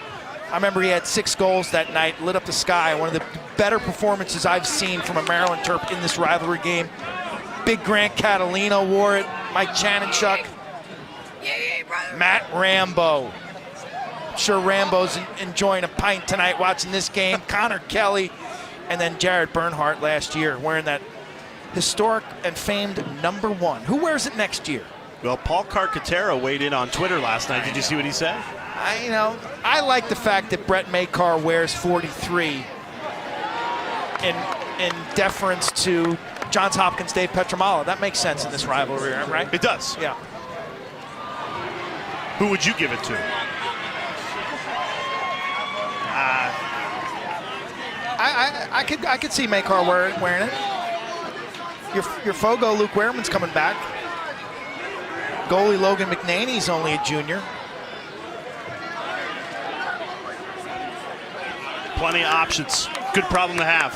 Speaker 2: I remember he had 6 goals that night, lit up the sky. One of the better performances I've seen from a Maryland Terp in this rivalry game. Big Grant Catalina wore it, Mike Chanenchuk, Matt Rambo. I'm sure Rambo's enjoying a pint tonight watching this game. Connor Kelly, and then Jared Bernhardt last year wearing that historic and famed number 1. Who wears it next year?
Speaker 1: Well, Paul Carcaterra weighed in on Twitter last night. Did you see what he said?
Speaker 2: I like the fact that Brett Makar wears 43 in deference to Johns Hopkins' Dave Petramala. That makes sense in this rivalry, right?
Speaker 1: It does.
Speaker 2: Yeah.
Speaker 1: Who would you give it to?
Speaker 2: I could see Makar wearing it. Your Fogo, Luke Wehrman's coming back. Goalie Logan McNaney's only a junior.
Speaker 1: Plenty of options. Good problem to have.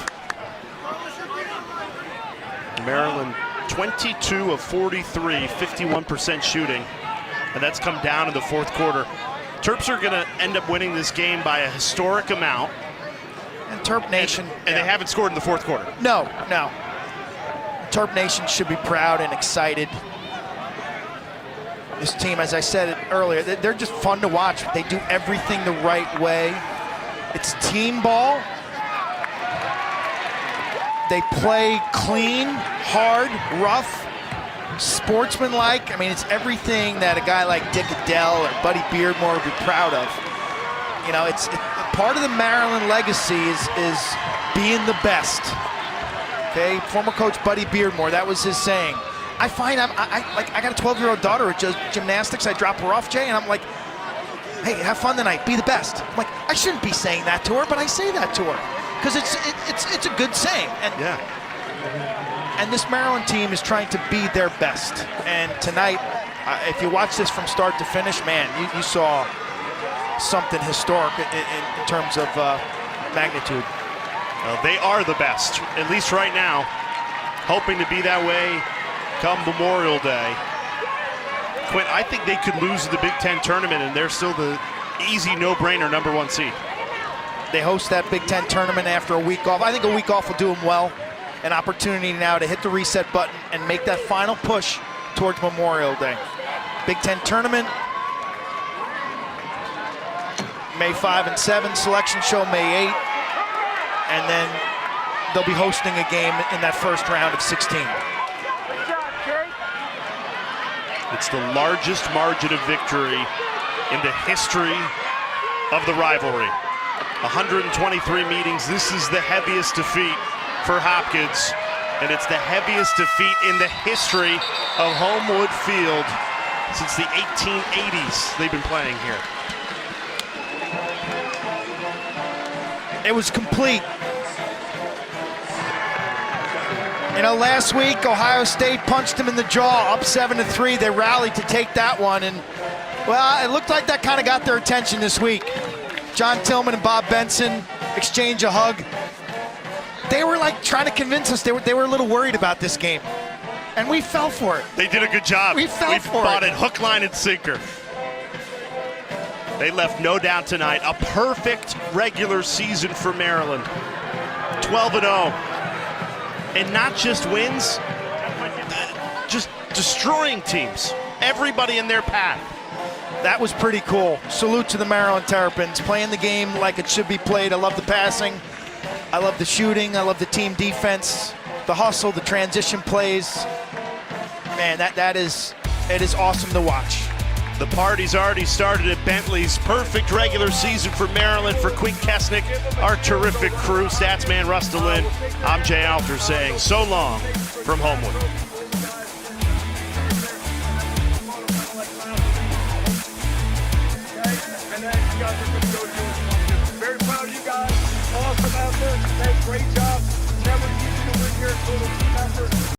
Speaker 1: Maryland 22 of 43, 51% shooting, and that's come down in the 4th quarter. Terps are going to end up winning this game by a historic amount.
Speaker 2: And Terp Nation.
Speaker 1: And they haven't scored in the 4th quarter.
Speaker 2: No. Terp Nation should be proud and excited. This team, as I said earlier, they're just fun to watch. They do everything the right way. It's team ball. They play clean, hard, rough, sportsmanlike. I mean, it's everything that a guy like Dick Adell or Buddy Beardmore would be proud of. It's part of the Maryland legacy is being the best. Okay, former coach Buddy Beardmore, that was his saying. I find I got a 12-year-old daughter who does gymnastics. I drop her off, Jay, and I'm like, hey, have fun tonight, be the best. I'm like, I shouldn't be saying that to her, but I say that to her because it's a good saying. And this Maryland team is trying to be their best. And tonight, if you watch this from start to finish, man, you saw something historic in terms of magnitude.
Speaker 1: Well, they are the best, at least right now. Hoping to be that way come Memorial Day. Quinn, I think they could lose the Big Ten tournament, and they're still the easy no-brainer number 1 seed.
Speaker 2: They host that Big Ten tournament after a week off. I think a week off will do them well. An opportunity now to hit the reset button and make that final push towards Memorial Day. Big Ten tournament, May 5 and 7, selection show May 8, and then they'll be hosting a game in that first round of 16.
Speaker 1: It's the largest margin of victory in the history of the rivalry. 123 meetings. This is the heaviest defeat for Hopkins, and it's the heaviest defeat in the history of Homewood Field since the 1880s they've been playing here.
Speaker 2: It was complete. Last week, Ohio State punched them in the jaw, up 7-3. They rallied to take that one, and, well, it looked like that kind of got their attention this week. John Tillman and Bob Benson exchange a hug. They were like trying to convince us they were a little worried about this game, and we fell for it.
Speaker 1: They did a good job.
Speaker 2: We
Speaker 1: bought it hook, line, and sinker. They left no doubt tonight. A perfect regular season for Maryland. 12-0. And not just wins, just destroying teams. Everybody in their path.
Speaker 2: That was pretty cool. Salute to the Maryland Terrapins, playing the game like it should be played. I love the passing. I love the shooting. I love the team defense, the hustle, the transition plays. Man, it is awesome to watch.
Speaker 1: The party's already started at Bentley's. Perfect regular season for Maryland, for Quinn Kesnick, our terrific crew. Statsman Rustalin. I'm Jay Alter saying so long from Homewood.
Speaker 3: And then you guys are going to go do it. Very proud of you guys. Awesome effort. Hey, great job. Never easy to win here. Total team effort.